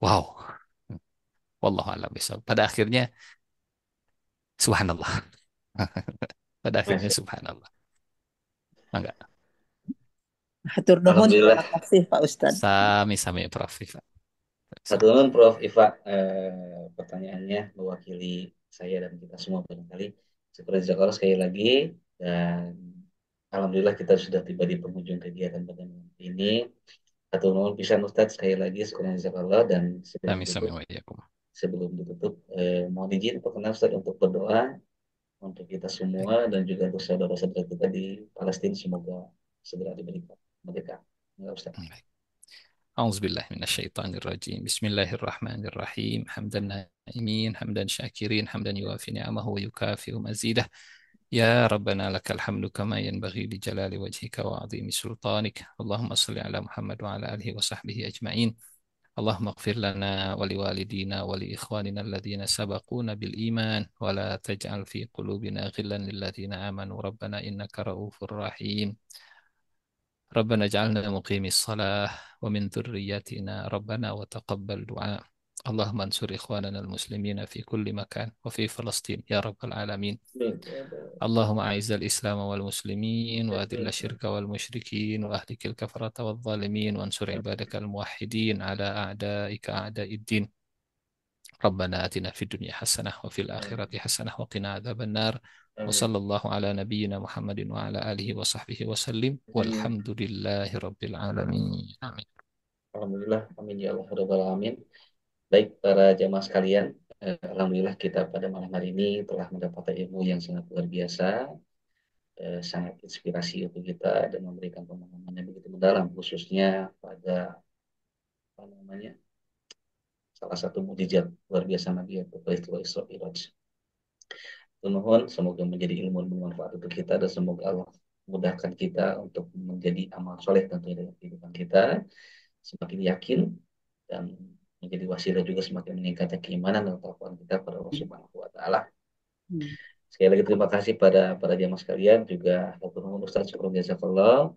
wow, wallahu a'lam bishawab. Pada akhirnya subhanallah. Pada akhirnya Mas, subhanallah. Enggak. Hatur nuhun, Alhamdulillah. terima kasih Pak Ustadz. Sami-sami Prof. Iva. Satu teman Prof. Iva, pertanyaannya mewakili saya dan kita semua barangkali. Seperti Jakarta sekali lagi, dan Alhamdulillah kita sudah tiba di penghujung kegiatan pada malam ini. Satu teman bisa Ustadz sekali lagi, sekurang Jakarta, dan Sami-sami wa iyyakum. sebelum ditutup, mohon izin perkenan Ustadz untuk berdoa untuk kita semua dan juga untuk saudara-saudara kita di Palestina, semoga segera diberikan mereka. Enggak Ustaz. Baik. أعوذ بالله من الشيطان الرجيم بسم الله الرحمن الرحيم حمدا نائمين حمدا شاكرين حمدا يوافي نعمه ويكافئ مزيده يا ربنا لك الحمد كما ينبغي لجلال وجهك وعظيم سلطانك اللهم صل على محمد وعلى آله وصحبه أجمعين اللهم اغفر لنا ولوالدينا ولإخواننا الذين سبقونا بالإيمان ولا تجعل في قلوبنا غلا للذين آمنوا ربنا إنك رؤوف رحيم ربنا اجعلنا مقيمي الصلاة ومن ذريتنا ربنا وتقبل دعاء اللهم انصر إخواننا المسلمين في كل مكان وفي فلسطين يا رب العالمين اللهم أعز الإسلام والمسلمين وأذل الشرك والمشركين وأهلك الكفرة والظالمين وانصر عبادك الموحدين على أعدائك أعداء الدين ربنا آتنا في الدنيا حسنة وفي الآخرة حسنة وقنا عذاب النار وصلى الله على نبينا محمد وعلى آله وصحبه وسلم والحمد لله رب العالمين آمين. Alhamdulillah, amin ya Allah, rabbal alamin. Baik para jamaah sekalian, alhamdulillah kita pada malam hari ini telah mendapat ilmu yang sangat luar biasa, sangat inspirasi untuk kita dan memberikan pemahaman yang begitu mendalam, khususnya pada apa namanya salah satu mukjizat luar biasa Nabi yaitu peristiwa Isra Mi'raj. Mohon semoga menjadi ilmu yang bermanfaat untuk kita dan semoga Allah mudahkan kita untuk menjadi amal soleh tentunya dalam kehidupan kita, semakin yakin dan menjadi wasilah juga semakin meningkatkan keimanan dan ketakwaan kita pada Allah Subhanahu wa taala. Sekali lagi terima kasih pada para jamaah sekalian, juga Dr. Ustaz Syukron Jazakallah,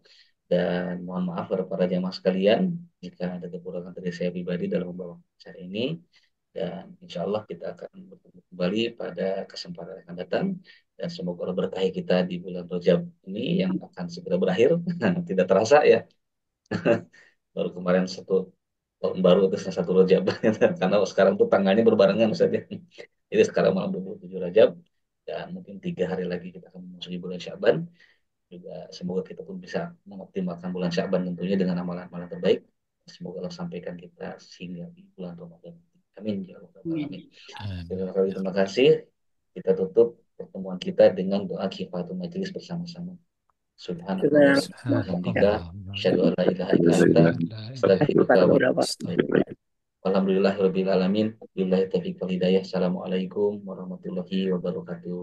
dan mohon maaf pada para jamaah sekalian jika ada kekurangan dari saya pribadi dalam membawa acara ini, dan insya Allah kita akan bertemu kembali pada kesempatan yang akan datang, dan semoga Allah berkahi kita di bulan Rajab ini yang akan segera berakhir. Tidak terasa ya, baru kemarin tahun baru itu satu Rajab karena sekarang tuh tanggalnya berbarengan saja. Jadi sekarang malam 27 Rajab dan mungkin 3 hari lagi kita akan memasuki bulan Sya'ban. Juga semoga kita pun bisa mengoptimalkan bulan Sya'ban tentunya dengan amalan-amalan terbaik. Semoga Allah sampaikan kita sehingga di bulan Ramadan. Amin ya Rabbal alamin. Terima kasih. Kita tutup pertemuan kita dengan doa kifatul majelis bersama-sama. Subhanallah wa bihamdika asyhadu an la ilaha illa anta astaghfiruka wa atubu ilaik. Alhamdulillahirabbil alamin. Billahi taufiq wal hidayah. Assalamualaikum warahmatullahi wabarakatuh.